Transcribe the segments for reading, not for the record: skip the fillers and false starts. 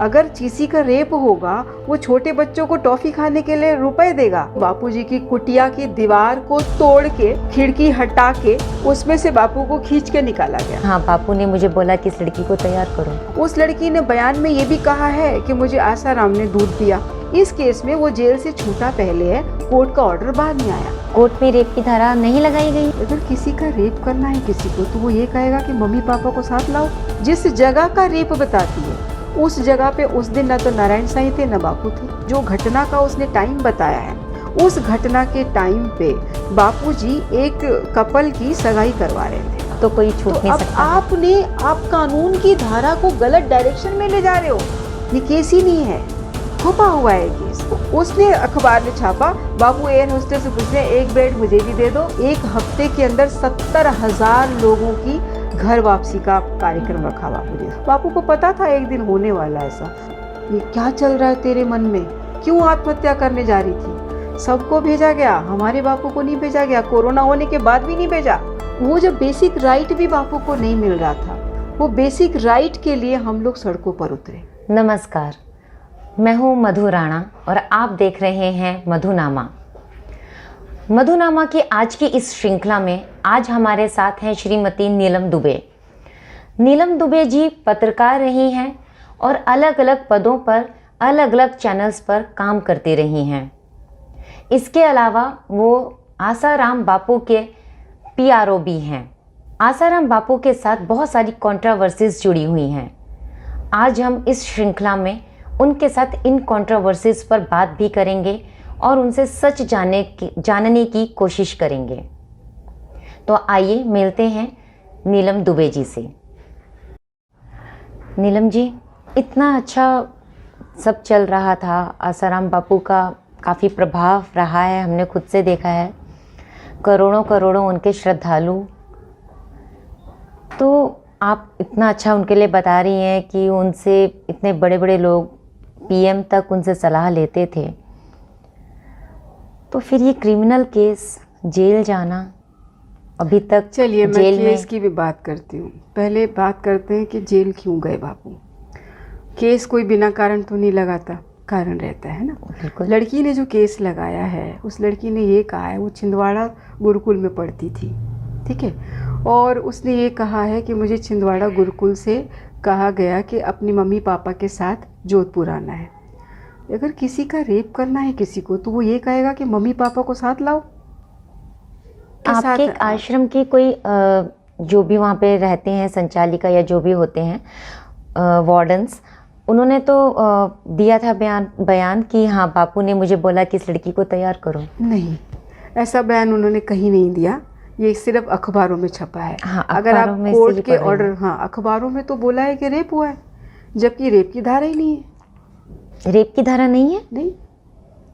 अगर किसी का रेप होगा वो छोटे बच्चों को टॉफी खाने के लिए रुपए देगा। बापूजी की कुटिया की दीवार को तोड़ के, खिड़की हटा के उसमें से बापू को खींच के निकाला गया। हाँ, बापू ने मुझे बोला कि इस लड़की को तैयार करो। उस लड़की ने बयान में ये भी कहा है कि मुझे आसाराम ने दूध दिया। इस केस में वो जेल से छूटा पहले है, कोर्ट का ऑर्डर बाद में आया। कोर्ट में रेप की धारा नहीं लगाई गई। अगर किसी का रेप करना है किसी को तो वो ये कहेगा कि मम्मी पापा को साथ लाओ। जिस जगह का रेप बताती है उस जगह पे उस दिन न तो नारायण साईं थे न बापू थे। जो घटना का उसने टाइम बताया है उस घटना के टाइम पे बापूजी एक कपल की सगाई करवा रहे थे। तो कोई छूट नहीं अब सकता। आप कानून की धारा को गलत डायरेक्शन में ले जा रहे हो। ये केस ही नहीं है, छुपा हुआ है केस। उसने अखबार में छापा, बाबू एयर होस्टेस से पूछे एक बेड मुझे भी दे दो। एक हफ्ते के अंदर 70,000 लोगों की घर वापसी का कार्यक्रम रखा बापू ने। बापू को पता था एक दिन होने वाला ऐसा। ये क्या चल रहा है तेरे मन में, क्यों आत्महत्या करने जा रही थी? सबको भेजा गया, हमारे बापू को नहीं भेजा गया। कोरोना होने के बाद भी नहीं भेजा। वो जो बेसिक राइट भी बापू को नहीं मिल रहा था, वो बेसिक राइट के लिए हम लोग सड़कों पर उतरे। नमस्कार, मैं हूँ मधु राणा और आप देख रहे हैं मधुनामा। मधुनामा की आज की इस श्रृंखला में आज हमारे साथ हैं श्रीमती नीलम दुबे। नीलम दुबे जी पत्रकार रही हैं और अलग अलग पदों पर अलग अलग चैनल्स पर काम करती रही हैं। इसके अलावा वो आसाराम बापू के PRO भी हैं। आसाराम बापू के साथ बहुत सारी कंट्रोवर्सीज जुड़ी हुई हैं। आज हम इस श्रृंखला में उनके साथ इन कंट्रोवर्सीज पर बात भी करेंगे और उनसे सच जानने की कोशिश करेंगे। तो आइए मिलते हैं नीलम दुबे जी से। नीलम जी, इतना अच्छा सब चल रहा था, आसाराम बापू का काफ़ी प्रभाव रहा है, हमने खुद से देखा है, करोड़ों करोड़ों उनके श्रद्धालु। तो आप इतना अच्छा उनके लिए बता रही हैं कि उनसे इतने बड़े बड़े लोग PM तक उनसे सलाह लेते थे। तो फिर ये क्रिमिनल केस, जेल जाना, अभी तक चलिए मैं जेल केस में की भी बात करती हूँ। पहले बात करते हैं कि जेल क्यों गए बापू। केस कोई बिना कारण तो नहीं लगाता, कारण रहता है ना। बिल्कुल। लड़की ने जो केस लगाया है, उस लड़की ने ये कहा है वो छिंदवाड़ा गुरुकुल में पढ़ती थी, ठीक है, और उसने ये कहा है कि मुझे छिंदवाड़ा गुरुकुल से कहा गया कि अपनी मम्मी पापा के साथ जोधपुर आना है। अगर किसी का रेप करना है किसी को तो वो ये कहेगा कि मम्मी पापा को साथ लाओ। आपके आश्रम के कोई जो भी वहाँ पे रहते हैं, संचालिका या जो भी होते हैं वार्डन्स, उन्होंने तो दिया था बयान कि हाँ बापू ने मुझे बोला कि इस लड़की को तैयार करो। नहीं, ऐसा बयान उन्होंने कहीं नहीं दिया, ये सिर्फ अखबारों में छपा है। हाँ, अगर आप में कोर्ट के ऑर्डर, हाँ अखबारों में तो बोला है कि रेप हुआ है, जबकि रेप की धारा ही नहीं है। रेप की धारा नहीं है? नहीं,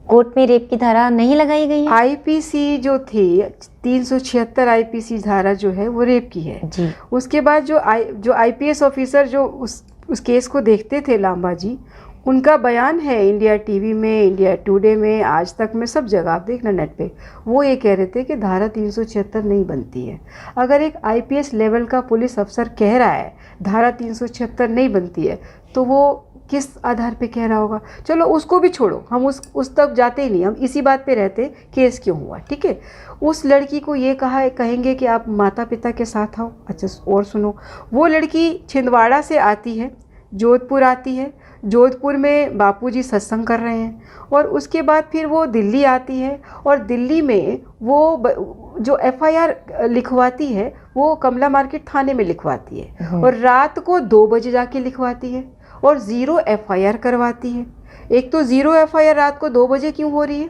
कोर्ट में रेप की धारा नहीं लगाई गई है। IPC जो थी 376 IPC धारा जो है वो रेप की है जी। उसके बाद जो IPS ऑफिसर जो उस केस को देखते थे, लांबा जी, उनका बयान है इंडिया TV में, इंडिया टुडे में, आज तक में, सब जगह आप देखना नेट पे। वो ये कह रहे थे कि धारा 376 नहीं बनती है। अगर एक IPS लेवल का पुलिस अफसर कह रहा है धारा 376 नहीं बनती है तो वो किस आधार पे कह रहा होगा। चलो उसको भी छोड़ो, हम उस तक जाते ही नहीं, हम इसी बात पे रहते केस क्यों हुआ, ठीक है। उस लड़की को ये कहेंगे कि आप माता पिता के साथ आओ। अच्छा और सुनो, वो लड़की छिंदवाड़ा से आती है, जोधपुर आती है, जोधपुर में बापूजी सत्संग कर रहे हैं, और उसके बाद फिर वो दिल्ली आती है, और दिल्ली में वो जो FIR लिखवाती है वो कमला मार्केट थाने में लिखवाती है, और रात को 2 बजे जाके लिखवाती है, और 0 FIR करवाती है। एक तो 0 FIR रात को 2 बजे क्यों हो रही है?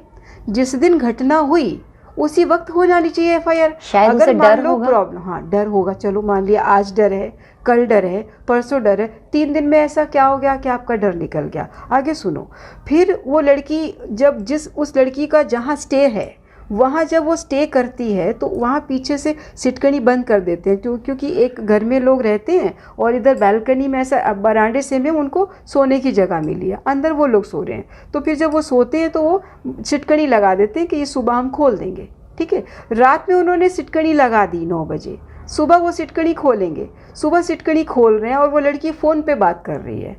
जिस दिन घटना हुई उसी वक्त हो जानी चाहिए FIR। शायद अगर उसे मान डर लो होगा। प्रॉब्लम, हाँ डर होगा, चलो मान लिया आज डर है, कल डर है, परसों डर है, 3 दिन में ऐसा क्या हो गया कि आपका डर निकल गया। आगे सुनो, फिर वो लड़की जब उस लड़की का जहाँ स्टे है वहाँ जब वो स्टे करती है तो वहाँ पीछे से सिटकनी बंद कर देते हैं, क्योंकि एक घर में लोग रहते हैं और इधर बालकनी में ऐसा बरांडे से में उनको सोने की जगह मिली है, अंदर वो लोग सो रहे हैं। तो फिर जब वो सोते हैं तो वो सिटकनी लगा देते हैं कि ये सुबह हम खोल देंगे, ठीक है। रात में उन्होंने सिटकनी लगा दी 9 बजे, सुबह वो सिटकनी खोलेंगे, सुबह सिटकनी खोल रहे हैं और वो लड़की फ़ोन पे बात कर रही है।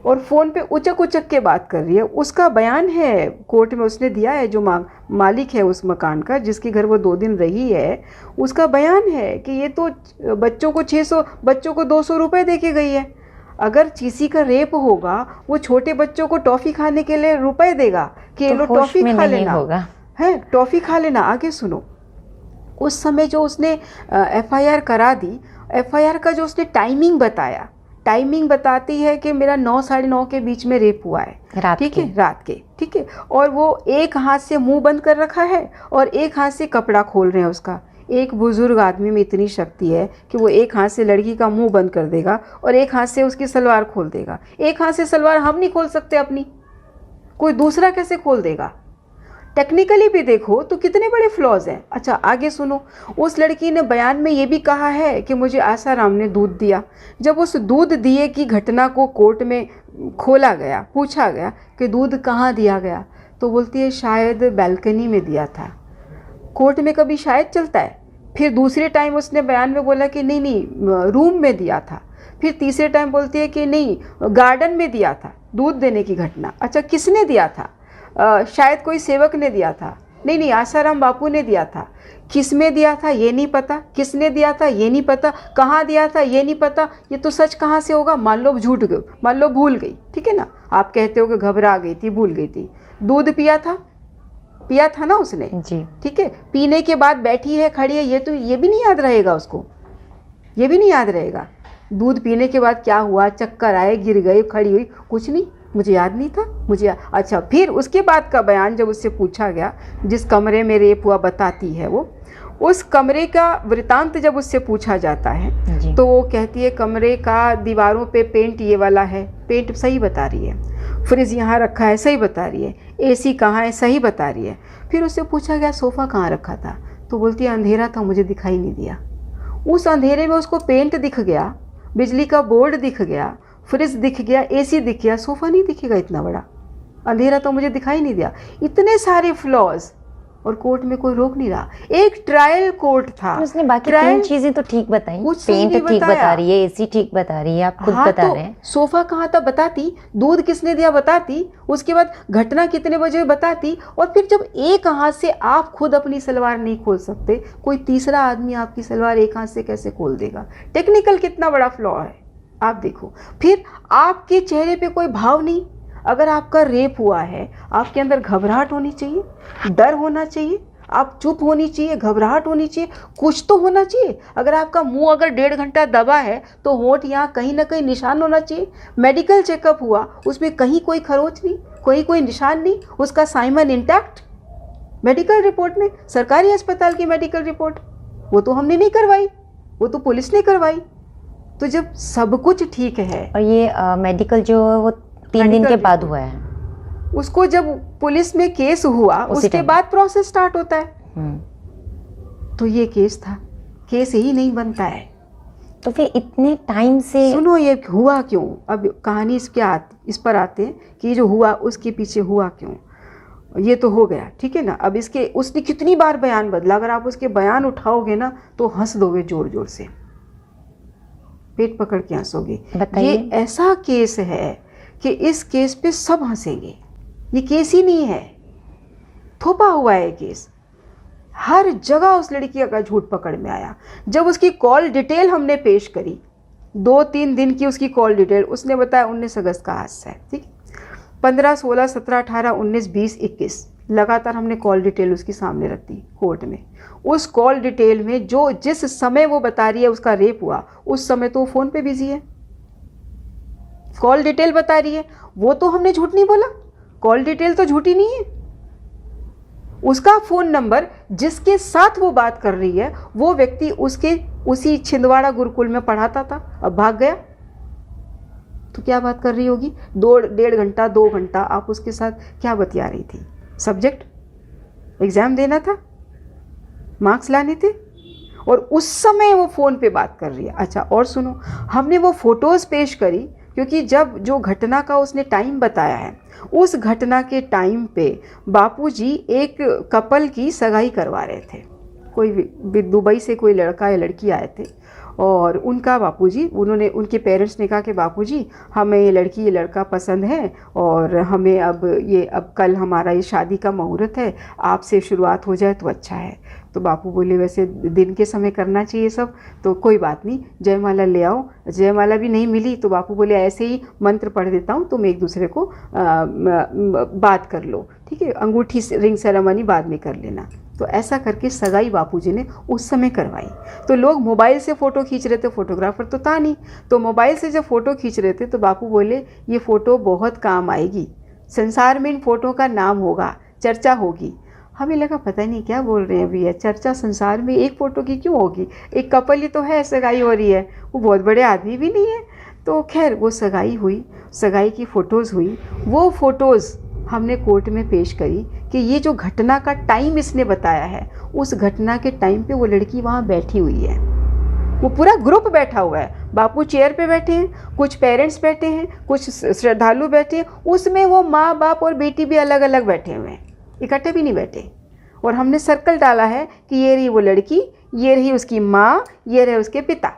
और फ़ोन पे उचक उचक के बात कर रही है। उसका बयान है कोर्ट में, उसने दिया है, जो मालिक है उस मकान का जिसके घर वो 2 दिन रही है, उसका बयान है कि ये तो बच्चों को 600, बच्चों को 200 रुपये दे के गई है। अगर किसी का रेप होगा वो छोटे बच्चों को टॉफ़ी खाने के लिए रुपए देगा कि ये लो टॉफ़ी खा लेना, है टॉफ़ी खा लेना। आगे सुनो, उस समय जो उसने एफआईआर करा दी, एफआईआर का जो उसने टाइमिंग बताया, टाइमिंग बताती है कि मेरा 9 साढ़े 9 के बीच में रेप हुआ है, ठीक है, रात के, ठीक है। और वो एक हाथ से मुंह बंद कर रखा है और एक हाथ से कपड़ा खोल रहे हैं उसका। एक बुजुर्ग आदमी में इतनी शक्ति है कि वो एक हाथ से लड़की का मुंह बंद कर देगा और एक हाथ से उसकी सलवार खोल देगा। एक हाथ से सलवार हम नहीं खोल सकते अपनी, कोई दूसरा कैसे खोल देगा? टेक्निकली भी देखो तो कितने बड़े फ्लॉज हैं। अच्छा आगे सुनो, उस लड़की ने बयान में ये भी कहा है कि मुझे आसाराम ने दूध दिया। जब उस दूध दिए की घटना को कोर्ट में खोला गया, पूछा गया कि दूध कहाँ दिया गया, तो बोलती है शायद बालकनी में दिया था। कोर्ट में कभी शायद चलता है? फिर दूसरे टाइम उसने बयान में बोला कि नहीं नहीं रूम में दिया था। फिर तीसरे टाइम बोलती है कि नहीं गार्डन में दिया था दूध देने की घटना। अच्छा किसने दिया था? शायद कोई सेवक ने दिया था। नहीं नहीं आसाराम बापू ने दिया था। किस में दिया था ये नहीं पता, किसने दिया था ये नहीं पता, कहाँ दिया था ये नहीं पता। ये तो सच कहाँ से होगा? मान लो झूठ गई, मान लो भूल गई, ठीक है ना। आप कहते हो कि घबरा गई थी, भूल गई थी। दूध पिया था ना उसने जी, ठीक है। पीने के बाद बैठी है, खड़ी है, ये तो ये भी नहीं याद रहेगा उसको, ये भी नहीं याद रहेगा। दूध पीने के बाद क्या हुआ, चक्कर आए, गिर गई, खड़ी हुई, कुछ नहीं, मुझे याद नहीं था, अच्छा फिर उसके बाद का बयान जब उससे पूछा गया, जिस कमरे में रेप हुआ बताती है वो, उस कमरे का वृतांत जब उससे पूछा जाता है तो वो कहती है कमरे का दीवारों पे पेंट ये वाला है, पेंट सही बता रही है। फ्रिज यहाँ रखा है, सही बता रही है। एसी कहाँ है, सही बता रही है। फिर उससे पूछा गया सोफ़ा कहाँ रखा था, तो बोलती है अंधेरा था, मुझे दिखाई नहीं दिया। उस अंधेरे में उसको पेंट दिख गया, बिजली का बोर्ड दिख गया, फ्रिज दिख गया, एसी दिख गया, सोफ़ा नहीं दिखेगा इतना बड़ा, अंधेरा तो मुझे दिखाई नहीं दिया। इतने सारे फ्लॉज और कोर्ट में कोई रोक नहीं रहा। एक ट्रायल कोर्ट था, उसने बाकी 3 चीजें तो ठीक बताई, पेंट ठीक बता रही है, एसी ठीक बता रही है, आप खुद बता रहे हैं। सोफा कहाँ था बताती, दूध किसने दिया बताती, उसके बाद घटना कितने बजे बताती। और फिर जब एक हाथ से आप खुद अपनी सलवार नहीं खोल सकते, कोई तीसरा आदमी आपकी सलवार एक हाथ से कैसे खोल देगा? टेक्निकल कितना बड़ा फ्लॉ है आप देखो। फिर आपके चेहरे पे कोई भाव नहीं। अगर आपका रेप हुआ है, आपके अंदर घबराहट होनी चाहिए, डर होना चाहिए, आप चुप होनी चाहिए, घबराहट होनी चाहिए, कुछ तो होना चाहिए। अगर आपका मुंह अगर 1.5 घंटा दबा है तो होंठ यहाँ कहीं ना कहीं निशान होना चाहिए। मेडिकल चेकअप हुआ, उसमें कहीं कोई खरोच नहीं, कोई निशान नहीं, उसका साइमन इंटैक्ट। मेडिकल रिपोर्ट में, सरकारी अस्पताल की मेडिकल रिपोर्ट, वो तो हमने नहीं करवाई, वो तो पुलिस ने करवाई। तो जब सब कुछ ठीक है, और ये मेडिकल जो है वो 3 दिन के बाद हुआ है, उसको जब पुलिस में केस हुआ उसके बाद प्रोसेस स्टार्ट होता है। तो ये केस था, केस ही नहीं बनता है। तो फिर इतने टाइम से सुनो ये हुआ क्यों? अब कहानी इस पर आते हैं कि जो हुआ उसके पीछे हुआ क्यों। ये तो हो गया, ठीक है ना। अब इसके उसने कितनी बार बयान बदला, अगर आप उसके बयान उठाओगे ना तो हंस दोगे जोर जोर से, पेट पकड़ के हंसोगे। ये ऐसा केस है कि इस केस पे सब हंसेंगे। ये केस ही नहीं है, थोपा हुआ है केस। हर जगह उस लड़की का झूठ पकड़ में आया। जब उसकी कॉल डिटेल हमने पेश करी, 2-3 दिन की उसकी कॉल डिटेल, उसने बताया 19 अगस्त का हादसा है, ठीक। 15, 16, 17, 18, 19, 20, 21 लगातार हमने कॉल डिटेल उसकी सामने रख दी कोर्ट में। उस कॉल डिटेल में जो जिस समय वो बता रही है उसका रेप हुआ, उस समय तो वो फ़ोन पे बिजी है। कॉल डिटेल बता रही है, वो तो हमने झूठ नहीं बोला, कॉल डिटेल तो झूठी नहीं है। उसका फ़ोन नंबर जिसके साथ वो बात कर रही है वो व्यक्ति उसके उसी छिंदवाड़ा गुरुकुल में पढ़ाता था, अब भाग गया। तो क्या बात कर रही होगी? 1.5 घंटा 2 घंटा आप उसके साथ क्या बतिया रही थी? सब्जेक्ट एग्ज़ाम देना था, मार्क्स लाने थे, और उस समय वो फ़ोन पे बात कर रही है। अच्छा और सुनो, हमने वो फ़ोटोज़ पेश करी क्योंकि जब जो घटना का उसने टाइम बताया है, उस घटना के टाइम पे बापूजी एक कपल की सगाई करवा रहे थे। कोई दुबई से कोई लड़का या लड़की आए थे और उनका बापूजी, उन्होंने, उनके पेरेंट्स ने कहा कि बापूजी हमें ये लड़की ये लड़का पसंद है और हमें अब कल हमारा ये शादी का मुहूर्त है, आपसे शुरुआत हो जाए तो अच्छा है। तो बापू बोले वैसे दिन के समय करना चाहिए सब, तो कोई बात नहीं, जयमाला ले आओ। जयमाला भी नहीं मिली तो बापू बोले ऐसे ही मंत्र पढ़ देता हूँ, तुम एक दूसरे को बात कर लो, ठीक है, अंगूठी रिंग सेरेमनी बाद में कर लेना। तो ऐसा करके सगाई बापूजी ने उस समय करवाई। तो लोग मोबाइल से फ़ोटो खींच रहे थे, फोटोग्राफर तो था नहीं, तो मोबाइल से जब फ़ोटो खींच रहे थे तो बापू बोले ये फ़ोटो बहुत काम आएगी, संसार में इन फ़ोटो का नाम होगा, चर्चा होगी। हमें लगा पता नहीं क्या बोल रहे हैं भैया, चर्चा संसार में एक फ़ोटो की क्यों होगी, एक कपल ही तो है, सगाई हो रही है, वो बहुत बड़े आदमी भी नहीं है। तो खैर वो सगाई हुई, सगाई की फ़ोटोज़ हुई। वो फ़ोटोज़ हमने कोर्ट में पेश करी कि ये जो घटना का टाइम इसने बताया है, उस घटना के टाइम पे वो लड़की वहाँ बैठी हुई है, वो पूरा ग्रुप बैठा हुआ है, बापू चेयर पे बैठे हैं, कुछ पेरेंट्स बैठे हैं, कुछ श्रद्धालु बैठे हैं, उसमें वो माँ बाप और बेटी भी अलग अलग बैठे हुए हैं, इकट्ठे भी नहीं बैठे। और हमने सर्कल डाला है कि ये रही वो लड़की, ये रही उसकी माँ, ये रहे उसके पिता,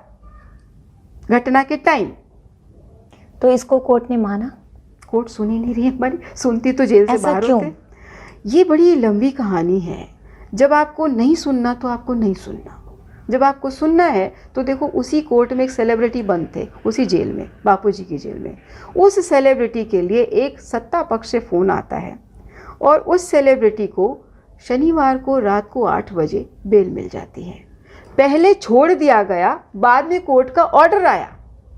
घटना के टाइम। तो इसको कोर्ट ने माना? कोर्ट सुन ही नहीं रही हमारी, सुनती तो जेल से बाहर क्यों? होते। ये बड़ी लंबी कहानी है। जब आपको नहीं सुनना तो आपको नहीं सुनना, जब आपको सुनना है तो देखो, उसी कोर्ट में एक सेलिब्रिटी बंद थे, उसी जेल में, बापूजी की जेल में। उस सेलिब्रिटी के लिए एक सत्ता पक्ष से फ़ोन आता है और उस सेलिब्रिटी को शनिवार को रात को 8 बजे बेल मिल जाती है। पहले छोड़ दिया गया, बाद में कोर्ट का ऑर्डर आया।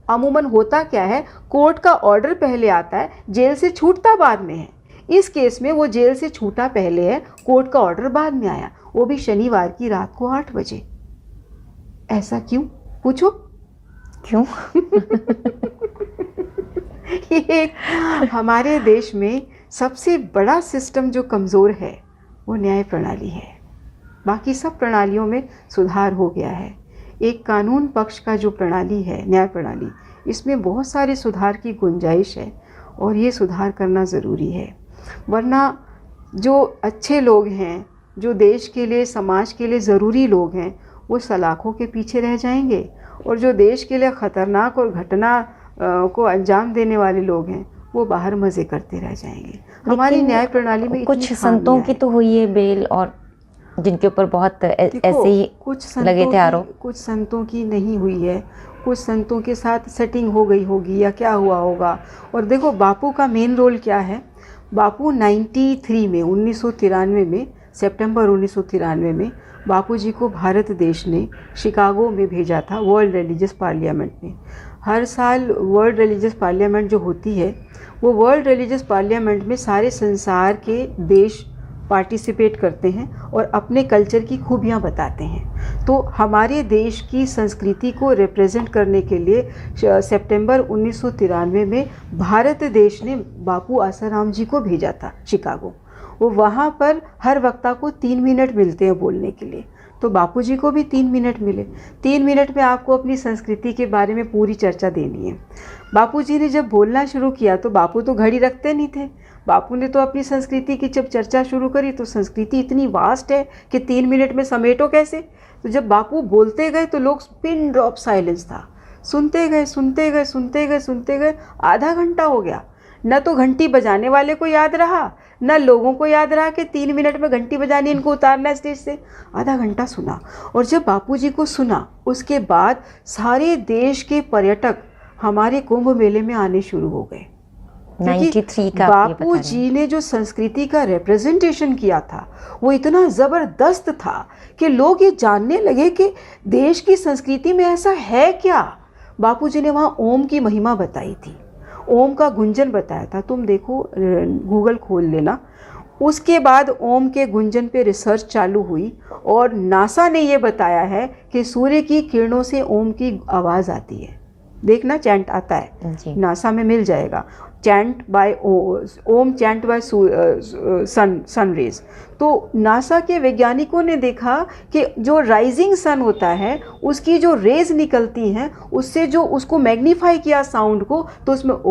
अमूमन होता क्या है, कोर्ट का ऑर्डर पहले आता है, जेल से छूटता बाद में है। इस केस में वो जेल से छूटा पहले है, कोर्ट का ऑर्डर बाद में आया, वो भी शनिवार की रात को 8 बजे। ऐसा क्यों, पूछो क्यों? ये हमारे देश में सबसे बड़ा सिस्टम जो कमज़ोर है वो न्याय प्रणाली है। बाकी सब प्रणालियों में सुधार हो गया है। एक कानून पक्ष का जो प्रणाली है, न्याय प्रणाली, इसमें बहुत सारे सुधार की गुंजाइश है और ये सुधार करना ज़रूरी है। वरना जो अच्छे लोग हैं, जो देश के लिए, समाज के लिए ज़रूरी लोग हैं, वो सलाखों के पीछे रह जाएंगे, और जो देश के लिए ख़तरनाक और घटना को अंजाम देने वाले लोग हैं, वो बाहर मज़े करते रह जाएंगे। हमारी न्याय प्रणाली में कुछ संतों की तो हुई है बेल, और जिनके ऊपर बहुत ऐसे ही लगे थे आरोप। कुछ संतों की नहीं हुई है, कुछ संतों के साथ सेटिंग हो गई होगी या क्या हुआ होगा। और देखो बापू का मेन रोल क्या है। बापू 93 में, 1993 में, सितंबर 1993 में बापूजी को भारत देश ने शिकागो में भेजा था, वर्ल्ड रिलीजियस पार्लियामेंट में। हर साल वर्ल्ड रिलीजियस पार्लियामेंट जो होती है, वो वर्ल्ड रिलीजियस पार्लियामेंट में सारे संसार के देश पार्टिसिपेट करते हैं और अपने कल्चर की खूबियाँ बताते हैं। तो हमारे देश की संस्कृति को रिप्रेजेंट करने के लिए सितंबर 1993 में भारत देश ने बापू आसाराम जी को भेजा था शिकागो। वो वहाँ पर हर वक्ता को 3 मिनट मिलते हैं बोलने के लिए, तो बापूजी को भी 3 मिनट मिले। 3 मिनट में आपको अपनी संस्कृति के बारे में पूरी चर्चा देनी है। बापूजी ने जब बोलना शुरू किया तो बापू तो घड़ी रखते नहीं थे। बापू ने तो अपनी संस्कृति की जब चर्चा शुरू करी तो संस्कृति इतनी वास्ट है कि 3 मिनट में समेटो कैसे। तो जब बापू बोलते गए तो लोग पिन ड्रॉप साइलेंस था, सुनते गए सुनते गए सुनते गए सुनते गए। आधा घंटा हो गया, न तो घंटी बजाने वाले को याद रहा, न लोगों को याद रहा कि 3 मिनट में घंटी बजानी, इनको उतारना है स्टेज से। आधा घंटा सुना, और जब बापूजी को सुना उसके बाद सारे देश के पर्यटक हमारे कुंभ मेले में आने शुरू हो गए। 93 का बापू जी ने जो संस्कृति का रिप्रेजेंटेशन किया था वो इतना ज़बरदस्त था कि लोग ये जानने लगे कि देश की संस्कृति में ऐसा है क्या। बापू जी ने वहाँ ओम की महिमा बताई थी, ओम का गुंजन बताया था। तुम देखो, गूगल खोल लेना। उसके बाद ओम के गुंजन पे रिसर्च चालू हुई और नासा ने ये बताया है कि सूर्य की किरणों से ओम की आवाज़ आती है। देखना, चैंट आता है, नासा में मिल जाएगा, चैंट बाय ओम, चैंट बाय सन रेज। तो नासा के वैज्ञानिकों ने देखा कि जो राइजिंग सन होता है उसकी जो रेज निकलती हैं, उससे जो उसको मैग्नीफाई किया साउंड को, तो उसमें ओ,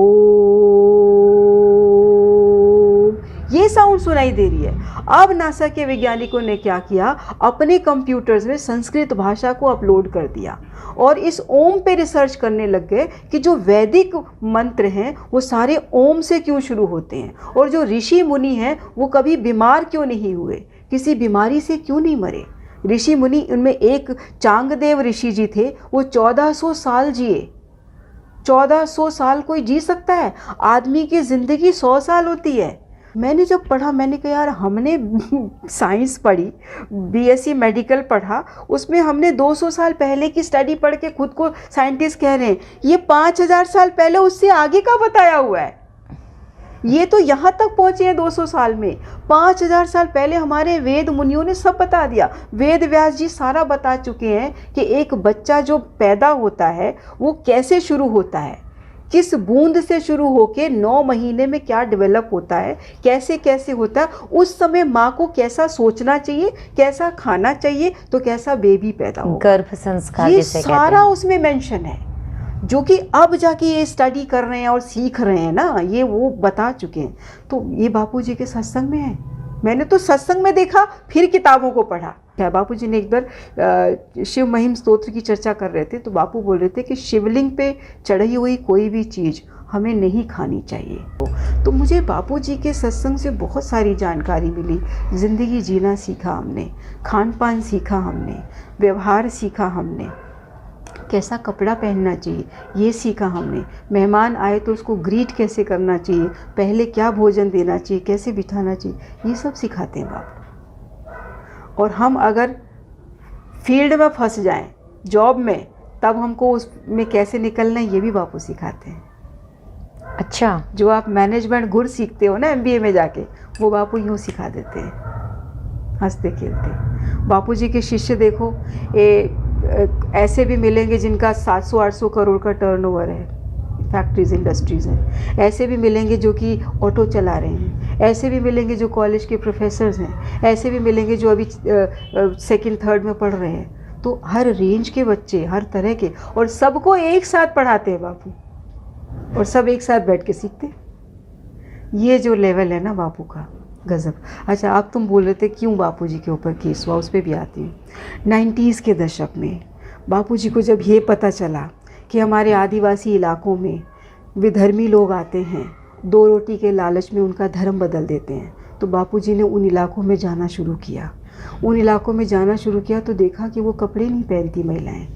ये साउंड सुनाई दे रही है। अब नासा के वैज्ञानिकों ने क्या किया, अपने कंप्यूटर्स में संस्कृत भाषा को अपलोड कर दिया और इस ओम पे रिसर्च करने लग गए कि जो वैदिक मंत्र हैं वो सारे ओम से क्यों शुरू होते हैं, और जो ऋषि मुनि हैं वो कभी बीमार क्यों नहीं हुए, किसी बीमारी से क्यों नहीं मरे। ऋषि मुनि, उनमें एक चांगदेव ऋषि जी थे, वो 1400 साल जिए। 1400 साल कोई जी सकता है? आदमी की ज़िंदगी 100 साल होती है। मैंने जब पढ़ा, मैंने कहा यार, हमने साइंस पढ़ी, बीएससी मेडिकल पढ़ा, उसमें हमने 200 साल पहले की स्टडी पढ़ के खुद को साइंटिस्ट कह रहे हैं। ये 5000 साल पहले उससे आगे का बताया हुआ है। ये तो यहाँ तक पहुँचे हैं 200 साल में। 5000 साल पहले हमारे वेद मुनियों ने सब बता दिया। वेद व्यास जी सारा बता चुके हैं कि एक बच्चा जो पैदा होता है वो कैसे शुरू होता है, किस बूंद से शुरू होके 9 महीने में क्या डेवलप होता है, कैसे कैसे होता है, उस समय माँ को कैसा सोचना चाहिए, कैसा खाना चाहिए, तो कैसा बेबी पैदा हो, गर्भ संस्कार ये जिसे कहते सारा हैं। उसमें मेंशन है, जो कि अब जाके ये स्टडी कर रहे हैं और सीख रहे हैं ना, ये वो बता चुके हैं। तो ये बापूजी के सत्संग में है। मैंने तो सत्संग में देखा, फिर किताबों को पढ़ा। क्या बापूजी ने एक बार शिव महिम स्तोत्र की चर्चा कर रहे थे, तो बापू बोल रहे थे कि शिवलिंग पे चढ़ी हुई कोई भी चीज़ हमें नहीं खानी चाहिए। तो मुझे बापूजी के सत्संग से बहुत सारी जानकारी मिली। ज़िंदगी जीना सीखा हमने, खान पान सीखा हमने, व्यवहार सीखा हमने, कैसा कपड़ा पहनना चाहिए ये सीखा हमने, मेहमान आए तो उसको ग्रीट कैसे करना चाहिए, पहले क्या भोजन देना चाहिए, कैसे बिठाना चाहिए, ये सब सिखाते हैं बापू। और हम अगर फील्ड में फंस जाएं, जॉब में, तब हमको उसमें कैसे निकलना है ये भी बापू सिखाते हैं। अच्छा, जो आप मैनेजमेंट गुर सीखते हो ना MBA में जाके, वो बापू यूँ सिखा देते हैं, हंसते खेलते। बापू जी के शिष्य देखो, ऐसे भी मिलेंगे जिनका 700-800 करोड़ का टर्नओवर है, फैक्ट्रीज इंडस्ट्रीज़ हैं। ऐसे भी मिलेंगे जो कि ऑटो चला रहे हैं। ऐसे भी मिलेंगे जो कॉलेज के प्रोफेसर्स हैं। ऐसे भी मिलेंगे जो अभी 2nd 3rd में पढ़ रहे हैं। तो हर रेंज के बच्चे, हर तरह के, और सबको एक साथ पढ़ाते हैं बापू, और सब एक साथ बैठ के सीखते। ये जो लेवल है ना बापू का, गज़ब। अच्छा, आप तुम बोल रहे थे क्यों बापूजी के ऊपर केस हुआ, उस पर भी आती हूँ। 90s के दशक में बापूजी को जब ये पता चला कि हमारे आदिवासी इलाकों में विधर्मी लोग आते हैं, 2 रोटी के लालच में उनका धर्म बदल देते हैं, तो बापूजी ने उन इलाकों में जाना शुरू किया। उन इलाकों में जाना शुरू किया तो देखा कि वो कपड़े नहीं पहनती महिलाएं,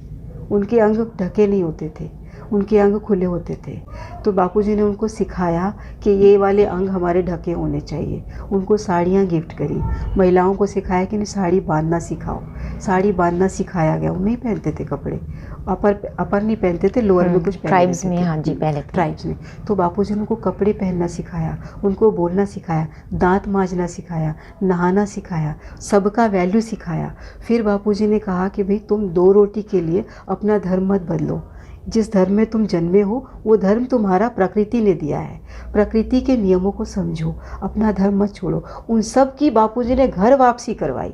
उनके अंग ढके नहीं होते थे, उनके अंग खुले होते थे। तो बापूजी ने उनको सिखाया कि ये वाले अंग हमारे ढके होने चाहिए। उनको साड़ियाँ गिफ्ट करी। महिलाओं को सिखाया कि नहीं, साड़ी बांधना सिखाओ। साड़ी बांधना सिखाया गया। वो नहीं पहनते थे कपड़े, अपर नहीं पहनते थे, लोअर में कुछ ट्राइब्स में, हाँ जी, पहले ट्राइब्स में। तो बापूजी ने उनको कपड़े पहनना सिखाया, उनको बोलना सिखाया, दांत मांजना सिखाया, नहाना सिखाया, सबका वैल्यू सिखाया। फिर बापूजी ने कहा कि भाई तुम 2 रोटी के लिए अपना धर्म मत बदलो। जिस धर्म में तुम जन्मे हो वो धर्म तुम्हारा प्रकृति ने दिया है, प्रकृति के नियमों को समझो, अपना धर्म मत छोड़ो। उन सब की बापूजी ने घर वापसी करवाई।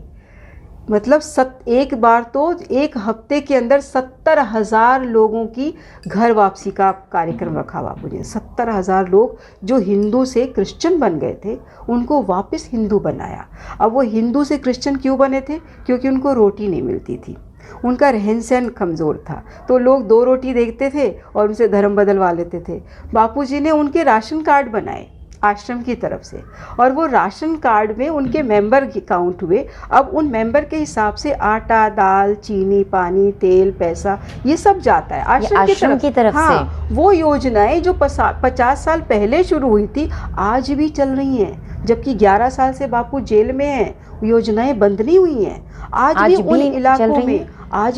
मतलब एक बार तो 1 हफ्ते के अंदर 70,000 लोगों की घर वापसी का कार्यक्रम रखा बापूजी ने। 70,000 लोग जो हिंदू से क्रिश्चियन बन गए थे, उनको वापस हिंदू बनाया। अब वो हिंदू से क्रिश्चियन क्यों बने थे? क्योंकि उनको रोटी नहीं मिलती थी, उनका रहन सहन कमज़ोर था, तो लोग 2 रोटी देखते थे और उनसे धर्म बदलवा लेते थे। बापूजी ने उनके राशन कार्ड बनाए आश्रम की तरफ से, और वो राशन कार्ड में उनके मेंबर काउंट हुए। अब उन मेंबर के हिसाब से आटा, दाल, चीनी, पानी, तेल, पैसा, ये सब जाता है आश्रम की तरफ हाँ, से। वो योजनाएं जो 50 साल पहले शुरू हुई थी आज भी चल रही हैं, जबकि 11 साल से बापू जेल में हैं। योजनाएं बंद नहीं हुई हैं। आज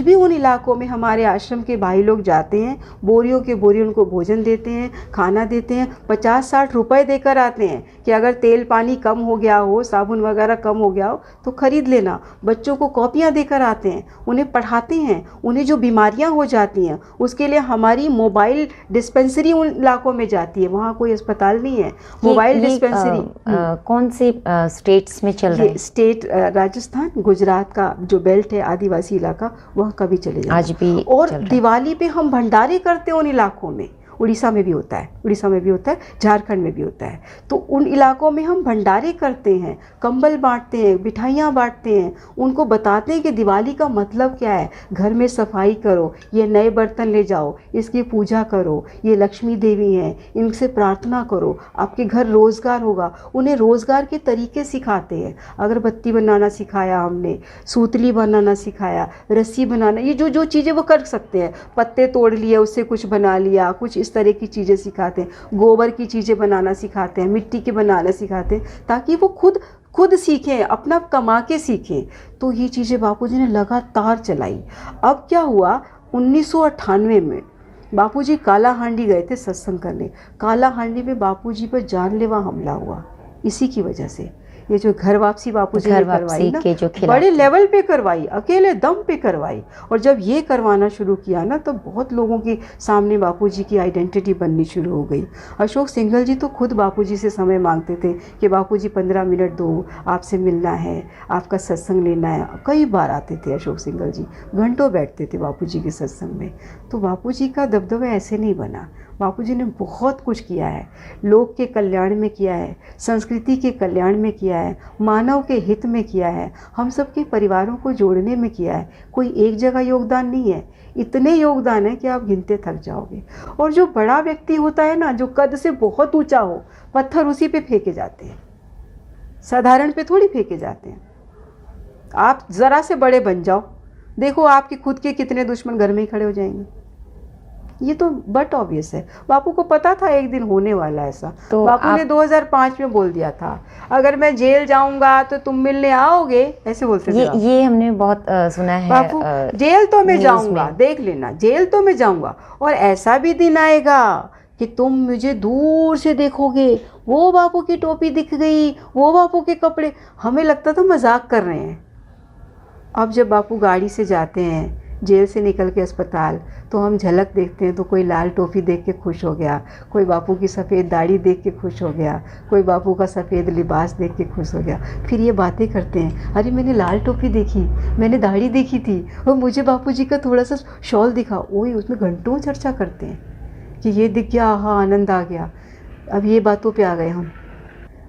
भी उन इलाकों में हमारे आश्रम के भाई लोग जाते हैं, बोरियों के बोरी उनको भोजन देते हैं, खाना देते हैं, 50-60 रुपए देकर आते हैं कि अगर तेल पानी कम हो गया हो, साबुन वगैरह कम हो गया हो तो ख़रीद लेना। बच्चों को कॉपियाँ देकर आते हैं, उन्हें पढ़ाते हैं। उन्हें जो बीमारियाँ हो जाती हैं उसके लिए हमारी मोबाइल डिस्पेंसरी उन इलाकों में जाती है। वहाँ कोई अस्पताल नहीं है, मोबाइल डिस्पेंसरी। कौन से स्टेट्स में चल रहे हैं? स्टेट राजस्थान, गुजरात का जो बेल्ट है आदिवासी इलाका, वहाँ कभी चले जाए आज भी। और दिवाली पे हम भंडारे करते हैं उन इलाकों में। उड़ीसा में भी होता है, उड़ीसा में भी होता है, झारखंड में भी होता है। तो उन इलाकों में हम भंडारे करते हैं, कंबल बांटते हैं, मिठाइयाँ बांटते हैं, उनको बताते हैं कि दिवाली का मतलब क्या है। घर में सफाई करो, ये नए बर्तन ले जाओ, इसकी पूजा करो, ये लक्ष्मी देवी हैं, इनसे प्रार्थना करो, आपके घर रोज़गार होगा। उन्हें रोज़गार के तरीके सिखाते हैं। अगरबत्ती बनाना सिखाया हमने, सूतली बनाना सिखाया, रस्सी बनाना, ये जो जो चीज़ें वो कर सकते हैं, पत्ते तोड़ लिए उससे कुछ बना लिया, कुछ इस तरह की चीज़ें सिखाते हैं। गोबर की चीज़ें बनाना सिखाते हैं, मिट्टी के बनाना सिखाते हैं, ताकि वो खुद सीखें, अपना कमा के सीखें। तो ये चीज़ें बापूजी ने लगातार चलाई। अब क्या हुआ, 1998 में बापूजी कालाहांडी गए थे सत्संग करने। कालाहांडी में बापूजी पर जानलेवा हमला हुआ इसी की वजह से। ये जो घर वापसी बापूजी ने करवाई ना, बड़े लेवल पे करवाई, अकेले दम पे करवाई। और जब ये करवाना शुरू किया ना, तो बहुत लोगों के सामने बापूजी की आइडेंटिटी बननी शुरू हो गई। अशोक सिंघल जी तो खुद बापूजी से समय मांगते थे कि बापूजी 15 मिनट दो, आपसे मिलना है, आपका सत्संग लेना है। कई बार आते थे अशोक सिंघल जी, घंटों बैठते थे बापूजी के सत्संग में। तो बापूजी का दबदबा ऐसे नहीं बना। बापूजी ने बहुत कुछ किया है, लोक के कल्याण में किया है, संस्कृति के कल्याण में किया है, मानव के हित में किया है, हम सब के परिवारों को जोड़ने में किया है। कोई एक जगह योगदान नहीं है, इतने योगदान है कि आप गिनते थक जाओगे। और जो बड़ा व्यक्ति होता है ना, जो कद से बहुत ऊंचा हो, पत्थर उसी पे फेंके जाते हैं, साधारण पे थोड़ी फेंके जाते हैं। आप ज़रा से बड़े बन जाओ, देखो आपके खुद के कितने दुश्मन घर में ही खड़े हो जाएंगे। ये तो बट ऑब्वियस है। बापू को पता था एक दिन होने वाला ऐसा। तो बापू ने 2005 में बोल दिया था, अगर मैं जेल जाऊंगा तो तुम मिलने आओगे, ऐसे बोलते थे। ये हमने बहुत सुना है। बापू, जेल तो मैं जाऊंगा, देख लेना, जेल तो मैं जाऊंगा, और ऐसा भी दिन आएगा कि तुम मुझे दूर से देखोगे, वो बापू की टोपी दिख गई, वो बापू के कपड़े। हमें लगता था मजाक कर रहे हैं। अब जब बापू गाड़ी से जाते हैं जेल से निकल के अस्पताल, तो हम झलक देखते हैं तो कोई लाल टोपी देख के खुश हो गया, कोई बापू की सफ़ेद दाढ़ी देख के खुश हो गया, कोई बापू का सफ़ेद लिबास देख के खुश हो गया। फिर ये बातें करते हैं, अरे मैंने लाल टोपी देखी, मैंने दाढ़ी देखी थी, और मुझे बापू जी का थोड़ा सा शॉल दिखा। वही उसमें घंटों चर्चा करते हैं कि ये दिख गया, हाँ आनंद आ गया। अब ये बातों पर आ गए हम।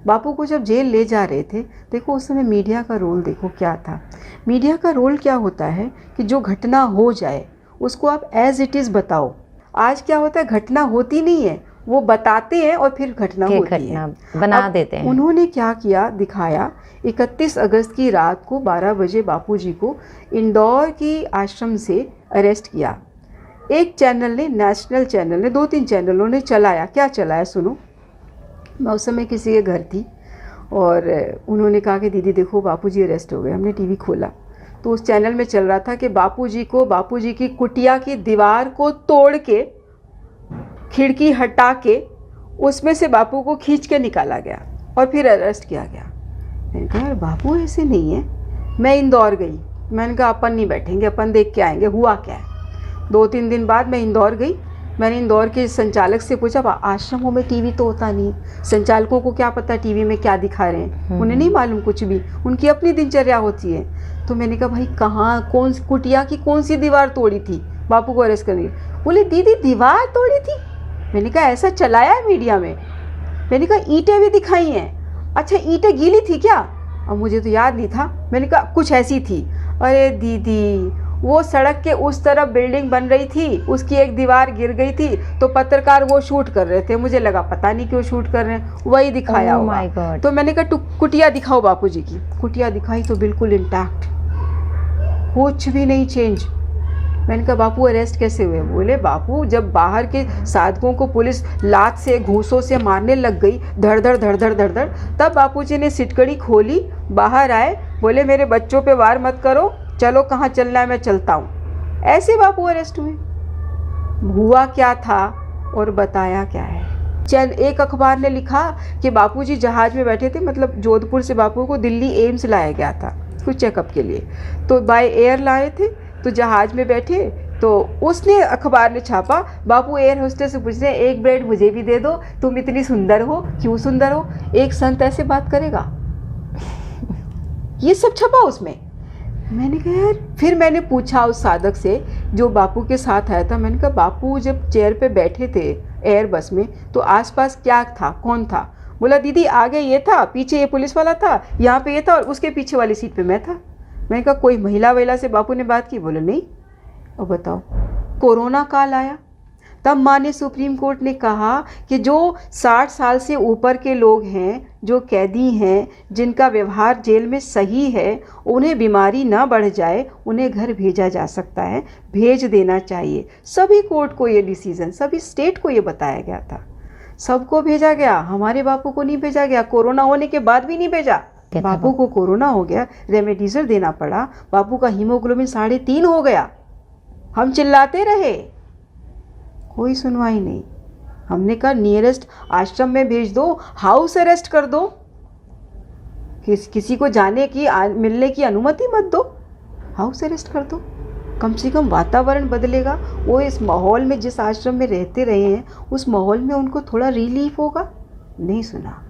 बापू को जब जेल ले जा रहे थे, देखो उस समय मीडिया का रोल देखो क्या था। मीडिया का रोल क्या होता है कि जो घटना हो जाए उसको आप एज इट इज़ बताओ। आज क्या होता है, घटना होती नहीं है, वो बताते हैं और फिर घटना होती है, बना देते हैं। उन्होंने क्या किया, दिखाया। 31 अगस्त की रात को 12 बजे बापूजी को इंदौर की आश्रम से अरेस्ट किया। एक चैनल ने, नेशनल चैनल ने, 2-3 चैनलों ने चलाया। क्या चलाया सुनो। मैं उस समय किसी के घर थी और उन्होंने कहा कि दीदी देखो बापूजी अरेस्ट हो गए। हमने टीवी खोला तो उस चैनल में चल रहा था कि बापूजी को, बापूजी की कुटिया की दीवार को तोड़ के, खिड़की हटा के, उसमें से बापू को खींच के निकाला गया और फिर अरेस्ट किया गया। मैंने कहा यार बापू ऐसे नहीं है। मैं इंदौर गई, मैंने कहा अपन नहीं बैठेंगे, अपन देख के आएंगे हुआ क्या है। 2-3 दिन बाद मैं इंदौर गई। मैंने इंदौर के संचालक से पूछा, आश्रमों में टीवी तो होता नहीं, संचालकों को क्या पता टीवी में क्या दिखा रहे हैं, उन्हें नहीं मालूम कुछ भी, उनकी अपनी दिनचर्या होती है। तो मैंने कहा भाई कहाँ, कौन सी कुटिया की कौन सी दीवार तोड़ी थी बापू को अरेस्ट करने? बोले दीदी दीवार तोड़ी थी। मैंने कहा ऐसा चलाया है मीडिया में? मैंने कहा ईंटें भी दिखाई हैं। अच्छा ईंटें गीली थी क्या? अब मुझे तो याद नहीं था। मैंने कहा कुछ ऐसी थी। अरे दीदी वो सड़क के उस तरफ बिल्डिंग बन रही थी, उसकी एक दीवार गिर गई थी तो पत्रकार वो शूट कर रहे थे, मुझे लगा पता नहीं क्यों शूट कर रहे हैं, वही दिखाया होगा। तो मैंने कहा कुटिया दिखाओ बापूजी की। कुटिया दिखाई तो बिल्कुल इंटैक्ट, कुछ भी नहीं चेंज। मैंने कहा बापू अरेस्ट कैसे हुए? बोले बापू जब बाहर के साधकों को पुलिस लात से, घूंसों से मारने लग गई, धड़ धड़ धड़ धड़ धड़ धड़, तब बापूजी ने सिटकड़ी खोली, बाहर आए, बोले मेरे बच्चों पे वार मत करो, चलो कहाँ चलना है मैं चलता हूँ। ऐसे बापू अरेस्ट हुए। हुआ क्या था और बताया क्या है। एक अखबार ने लिखा कि बापूजी जहाज़ में बैठे थे, मतलब जोधपुर से बापू को दिल्ली एम्स लाया गया था कुछ चेकअप के लिए, तो बाय एयर लाए थे, तो जहाज़ में बैठे तो उसने, अखबार ने छापा, बापू एयर होस्टेस से पूछ रहे हैं एक ब्रेड मुझे भी दे दो, तुम इतनी सुंदर हो, क्यों सुंदर हो? एक संत ऐसे बात करेगा? ये सब छपा उसमें। मैंने कहा यार, फिर मैंने पूछा उस साधक से जो बापू के साथ आया था, मैंने कहा बापू जब चेयर पे बैठे थे एयर बस में, तो आसपास क्या था, कौन था? बोला दीदी आगे ये था, पीछे ये पुलिस वाला था, यहाँ पे ये था और उसके पीछे वाली सीट पे मैं था। मैंने कहा कोई महिला वहिला से बापू ने बात की? बोले नहीं। और बताओ, कोरोना काल आया, तब माननीय सुप्रीम कोर्ट ने कहा कि जो 60 साल से ऊपर के लोग हैं, जो कैदी हैं, जिनका व्यवहार जेल में सही है, उन्हें बीमारी ना बढ़ जाए, उन्हें घर भेजा जा सकता है, भेज देना चाहिए। सभी कोर्ट को ये डिसीज़न, सभी स्टेट को ये बताया गया था, सबको भेजा गया, हमारे बापू को नहीं भेजा गया। कोरोना होने के बाद भी नहीं भेजा। बापू को कोरोना हो गया, रेमडेसिविर देना पड़ा, बापू का हीमोग्लोबिन 3.5 हो गया। हम चिल्लाते रहे, कोई सुनवाई नहीं। हमने कहा नियरेस्ट आश्रम में भेज दो, हाउस अरेस्ट कर दो, किसी को जाने की मिलने की अनुमति मत दो, हाउस अरेस्ट कर दो, कम से कम वातावरण बदलेगा। वो इस माहौल में, जिस आश्रम में रहते रहे हैं, उस माहौल में उनको थोड़ा रिलीफ होगा। नहीं सुना।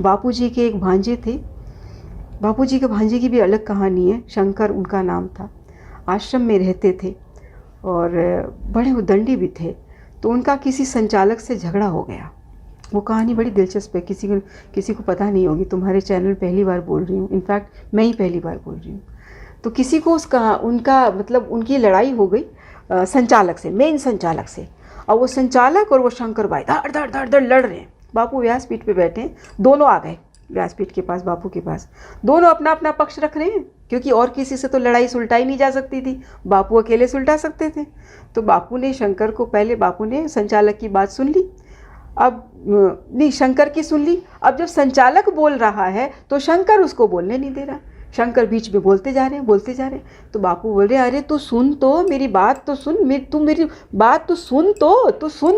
बापूजी के एक भांजे थे, बापूजी के भांजे की भी अलग कहानी है, शंकर उनका नाम था। आश्रम में रहते थे और बड़े उद्दंडी भी थे। तो उनका किसी संचालक से झगड़ा हो गया। वो कहानी बड़ी दिलचस्प है, किसी को पता नहीं होगी। तुम्हारे चैनल पहली बार बोल रही हूँ, इनफैक्ट मैं ही पहली बार बोल रही हूँ। तो किसी को उनका मतलब उनकी लड़ाई हो गई संचालक से, मेन संचालक से। और वो संचालक और वो शंकर भाई धड़ लड़ रहे हैं। बापू व्यासपीठ पे बैठे हैं, दोनों आ गए व्यासपीठ के पास, बापू के पास। दोनों अपना अपना पक्ष रख रहे हैं, क्योंकि और किसी से तो लड़ाई सुलटाई नहीं जा सकती थी, बापू अकेले सुलटा सकते थे। तो बापू ने शंकर को, पहले बापू ने संचालक की बात सुन ली, अब नहीं, शंकर की सुन ली। अब जब संचालक बोल रहा है तो शंकर उसको बोलने नहीं दे रहा। शंकर बीच में बोलते जा रहे हैं। तो बापू बोल रहे, अरे तू सुन तो, मेरी बात तो सुन, तू मेरी बात तो सुन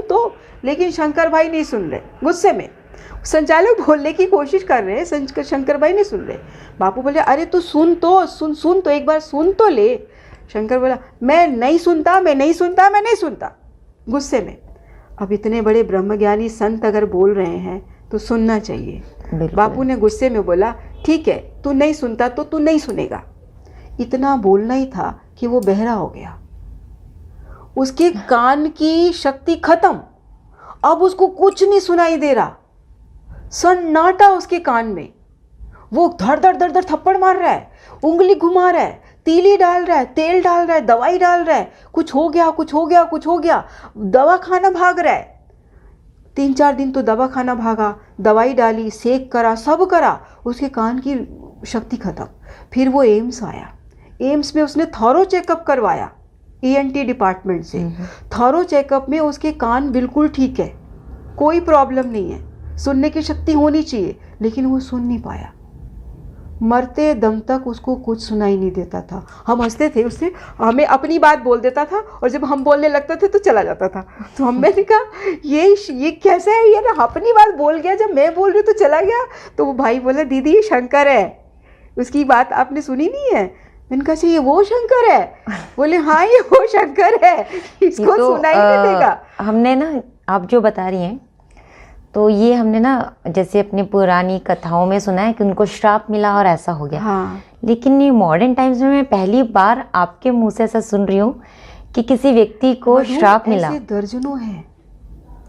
तो। लेकिन शंकर भाई नहीं सुन रहे, गुस्से में। संचालक बोलने की कोशिश कर रहे हैं, शंकर भाई नहीं सुन रहे। बापू बोले, अरे तू सुन तो, एक बार सुन तो ले। शंकर बोला, मैं नहीं सुनता, गुस्से में। अब इतने बड़े ब्रह्मज्ञानी संत अगर बोल रहे हैं तो सुनना चाहिए। बापू ने गुस्से में बोला, ठीक है, तू नहीं सुनता तो तू नहीं सुनेगा। इतना बोलना ही था कि वो बहरा हो गया, उसके कान की शक्ति खत्म। अब उसको कुछ नहीं सुनाई दे रहा, सन्नाटा उसके कान में। वो धड़ थप्पड़ मार रहा है, उंगली घुमा रहा है, तीली डाल रहा है, तेल डाल रहा है, दवाई डाल रहा है, कुछ हो गया, दवा खाना भाग रहा है। 3-4 दिन तो दवा खाना भागा, दवाई डाली, सेक करा, सब करा, उसके कान की शक्ति खत्म। फिर वो एम्स आया, एम्स में उसने थॉरो चेकअप करवाया, ENT डिपार्टमेंट से। थॉरो चेकअप में उसके कान बिल्कुल ठीक है, कोई प्रॉब्लम नहीं है, सुनने की शक्ति होनी चाहिए, लेकिन वो सुन नहीं पाया। मरते दम तक उसको कुछ सुनाई नहीं देता था। हम हंसते थे उससे, हमें अपनी बात बोल देता था और जब हम बोलने लगते थे तो चला जाता था। तो मैंने कहा ये कैसा है, ये ना अपनी बात बोल गया, जब मैं बोल रही हूँ तो चला गया। तो वो भाई बोला, दीदी ये शंकर है, उसकी बात आपने सुनी नहीं है। मैंने कहा ये वो शंकर है? बोले हाँ ये वो शंकर है, इसको तो, सुनाई नहीं देगा। हमने ना, आप जो बता रही हैं, तो ये हमने ना जैसे अपनी पुरानी कथाओं में सुना है कि उनको श्राप मिला और ऐसा हो गया। हाँ। लेकिन ये मॉडर्न टाइम्स में मैं पहली बार आपके मुंह से ऐसा सुन रही हूँ कि किसी व्यक्ति को श्राप मिला। ऐसे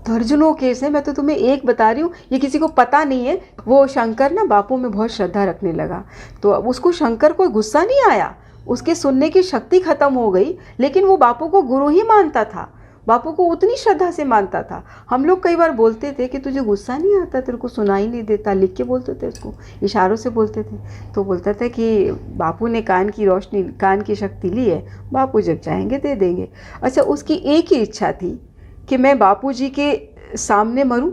दर्जनों केस है, मैं तो तुम्हें एक बता रही हूँ, ये किसी को पता नहीं है। वो शंकर ना बापू में बहुत श्रद्धा रखने लगा, तो अब उसको शंकर को गुस्सा नहीं आया, उसके सुनने की शक्ति खत्म हो गई, लेकिन वो बापू को गुरु ही मानता था, बापू को उतनी श्रद्धा से मानता था। हम लोग कई बार बोलते थे कि तुझे गुस्सा नहीं आता, तेरे को सुनाई नहीं देता, लिख के बोलते थे, उसको इशारों से बोलते थे। तो बोलता था कि बापू ने कान की रोशनी, कान की शक्ति ली है, बापू जब चाहेंगे दे देंगे। अच्छा, उसकी एक ही इच्छा थी कि मैं बापू जी के सामने मरूं,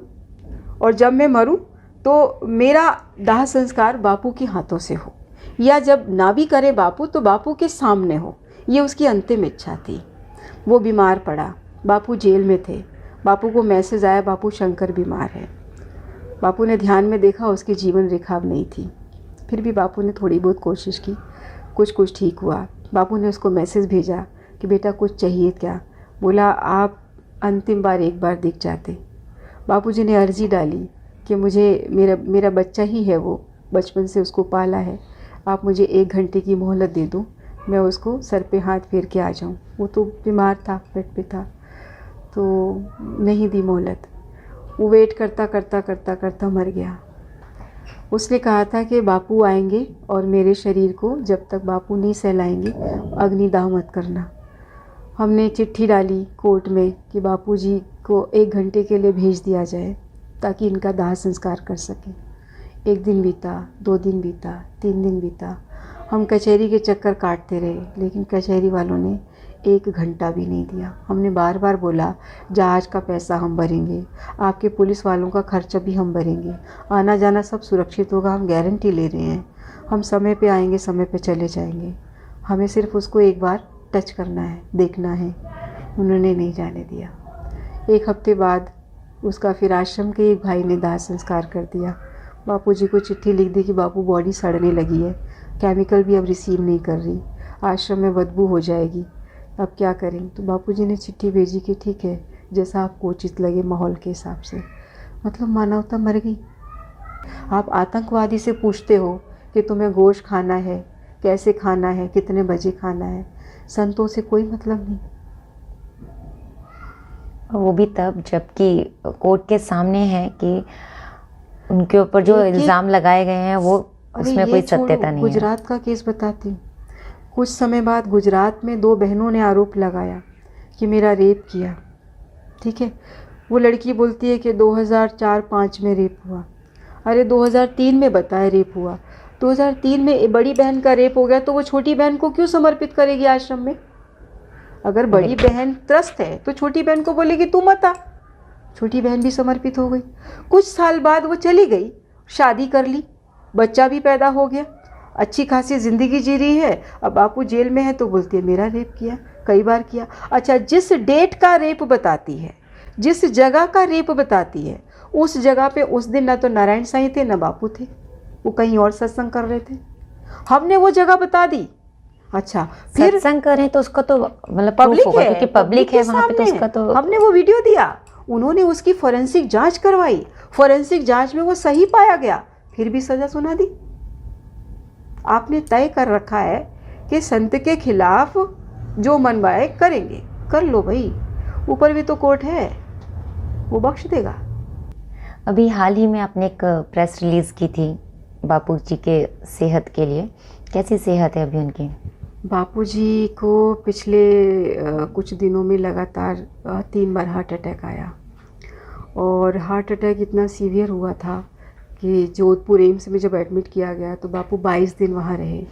और जब मैं मरूं तो मेरा दाह संस्कार बापू के हाथों से हो, या जब ना भी करे बापू तो बापू के सामने हो। ये उसकी अंतिम इच्छा थी। वो बीमार पड़ा, बापू जेल में थे, बापू को मैसेज आया बापू शंकर बीमार है। बापू ने ध्यान में देखा, उसकी जीवन रेखा अब नहीं थी। फिर भी बापू ने थोड़ी बहुत कोशिश की, कुछ ठीक हुआ। बापू ने उसको मैसेज भेजा कि बेटा कुछ चाहिए क्या? बोला आप अंतिम बार एक बार दिख जाते। बापूजी ने अर्जी डाली कि मुझे मेरा बच्चा ही है, वो बचपन से उसको पाला है, आप मुझे 1 घंटे की मोहलत दे दो, मैं उसको सर पे हाथ फेर के आ जाऊं। वो तो बीमार था, बेड पे था। तो नहीं दी मोहलत। वो वेट करता करता करता करता मर गया। उसने कहा था कि बापू आएंगे और मेरे शरीर को जब तक बापू नहीं सहलाएंगे अग्निदाह मत करना। हमने चिट्ठी डाली कोर्ट में कि बापूजी को 1 घंटे के लिए भेज दिया जाए ताकि इनका दाह संस्कार कर सकें। 1 दिन बीता, 2 दिन बीता, 3 दिन बीता। हम कचहरी के चक्कर काटते रहे, लेकिन कचहरी वालों ने 1 घंटा भी नहीं दिया। हमने बार बार बोला जहाज़ का पैसा हम भरेंगे, आपके पुलिस वालों का खर्चा भी हम भरेंगे, आना जाना सब सुरक्षित होगा, हम गारंटी ले रहे हैं, हम समय पे आएंगे, समय पे चले जाएंगे, हमें सिर्फ उसको एक बार टच करना है, देखना है। उन्होंने नहीं जाने दिया। 1 हफ्ते बाद उसका फिर आश्रम के एक भाई ने दाह संस्कार कर दिया। बापूजी को चिट्ठी लिख दी कि बापू बॉडी सड़ने लगी है, केमिकल भी अब रिसीव नहीं कर रही, आश्रम में बदबू हो जाएगी, अब क्या करें। तो बापूजी ने चिट्ठी भेजी कि ठीक है, जैसा आपको उचित लगे माहौल के हिसाब से। मतलब मानवता मर गई। आप आतंकवादी से पूछते हो कि तुम्हें गोश्त खाना है, कैसे खाना है, कितने बजे खाना है। संतों से कोई मतलब नहीं। वो भी तब जबकि कोर्ट के सामने है कि उनके ऊपर जो इल्ज़ाम लगाए गए हैं वो उसमें कोई सत्यता नहीं है। गुजरात का केस बताती हूँ। कुछ समय बाद गुजरात में 2 बहनों ने आरोप लगाया कि मेरा रेप किया। ठीक है, वो लड़की बोलती है कि 2004-05 में रेप हुआ। अरे 2003 में बताया रेप हुआ। 2003 में बड़ी बहन का रेप हो गया तो वो छोटी बहन को क्यों समर्पित करेगी आश्रम में? अगर बड़ी बहन त्रस्त है तो छोटी बहन को बोलेगी तू मत आ। छोटी बहन भी समर्पित हो गई। कुछ साल बाद वो चली गई, शादी कर ली, बच्चा भी पैदा हो गया, अच्छी खासी ज़िंदगी जी रही है। अब बापू जेल में है तो बोलती है मेरा रेप किया, कई बार किया। अच्छा, जिस डेट का रेप बताती है, जिस जगह का रेप बताती है, उस जगह पे उस दिन ना तो नारायण साईं थे ना बापू थे, वो कहीं और सत्संग कर रहे थे। हमने वो जगह बता दी। अच्छा, फिर सत्संग करें तो उसका तो मतलब पब्लिक होगा, है, क्योंकि पब्लिक है वहाँ पे, तो सामने उसका तो हमने वो वीडियो दिया। उन्होंने उसकी फॉरेंसिक जांच करवाई, फॉरेंसिक जांच में वो सही पाया गया, फिर भी सजा सुना दी। आपने तय कर रखा है कि संत के खिलाफ जो मनवाए करेंगे, कर लो भाई, ऊपर भी तो कोर्ट है, वो बख्श देगा। अभी हाल ही में आपने एक प्रेस रिलीज़ की थी बापूजी के सेहत के लिए। कैसी सेहत है अभी उनकी? बापूजी को पिछले कुछ दिनों में लगातार 3 बार हार्ट अटैक आया, और हार्ट अटैक इतना सीवियर हुआ था कि जोधपुर एम्स में जब एडमिट किया गया तो बापू 22 दिन वहाँ रहे।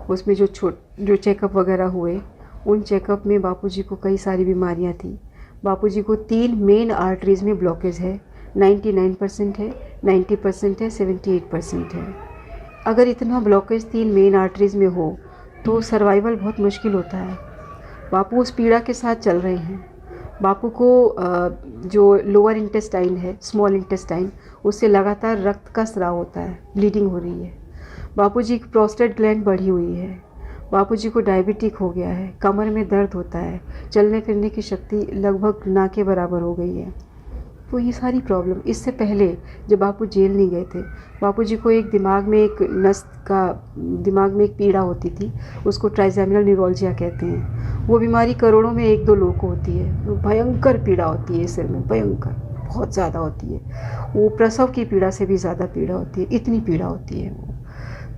उसमें जो चेकअप वगैरह हुए, उन चेकअप में बापूजी को कई सारी बीमारियाँ थी। बापूजी को 3 मेन आर्टरीज़ में ब्लॉकेज है, 99% है, 90% है, 78% है। अगर इतना ब्लॉकेज 3 मेन आर्टरीज़ में हो तो सर्वाइवल बहुत मुश्किल होता है। बापू उस पीड़ा के साथ चल रहे हैं। बापू को जो लोअर इंटेस्टाइन है, स्मॉल इंटेस्टाइन, उससे लगातार रक्त का स्राव होता है, ब्लीडिंग हो रही है। बापूजी की प्रोस्टेट ग्लैंड बढ़ी हुई है। बापूजी को डायबिटिक हो गया है, कमर में दर्द होता है, चलने फिरने की शक्ति लगभग ना के बराबर हो गई है। तो ये सारी प्रॉब्लम, इससे पहले जब बापू जेल नहीं गए थे, बापूजी को एक दिमाग में एक पीड़ा होती थी, उसको ट्राइजेमिनल न्यूरोलजिया कहते हैं। वो बीमारी करोड़ों में 1-2 लोगों को होती है। वो भयंकर पीड़ा होती है सिर में, भयंकर, बहुत ज़्यादा होती है। वो प्रसव की पीड़ा से भी ज़्यादा पीड़ा होती है, इतनी पीड़ा होती है वो।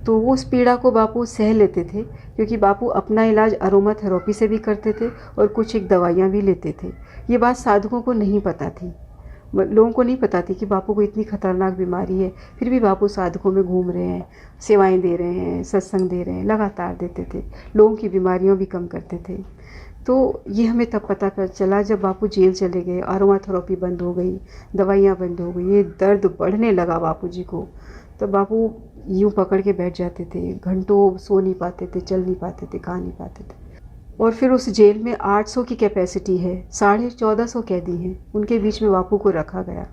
तो उस पीड़ा को बापू सह लेते थे, क्योंकि बापू अपना इलाज अरोमा थेरेपी से भी करते थे और कुछ एक दवाइयाँ भी लेते थे। ये बात साधुओं को नहीं पता थी, लोगों को नहीं पता थी कि बापू को इतनी खतरनाक बीमारी है। फिर भी बापू साधकों में घूम रहे हैं, सेवाएं दे रहे हैं, सत्संग दे रहे हैं, लगातार देते थे, लोगों की बीमारियों भी कम करते थे। तो ये हमें तब पता चला जब बापू जेल चले गए, अरोमा थेरेपी बंद हो गई, दवाइयाँ बंद हो गई, ये दर्द बढ़ने लगा बापू जी को। तो बापू यूँ पकड़ के बैठ जाते थे, घंटों सो नहीं पाते थे, चल नहीं पाते थे, खा नहीं पाते थे। और फिर उस जेल में 800 की कैपेसिटी है, 1450 कैदी हैं, उनके बीच में बापू को रखा गया।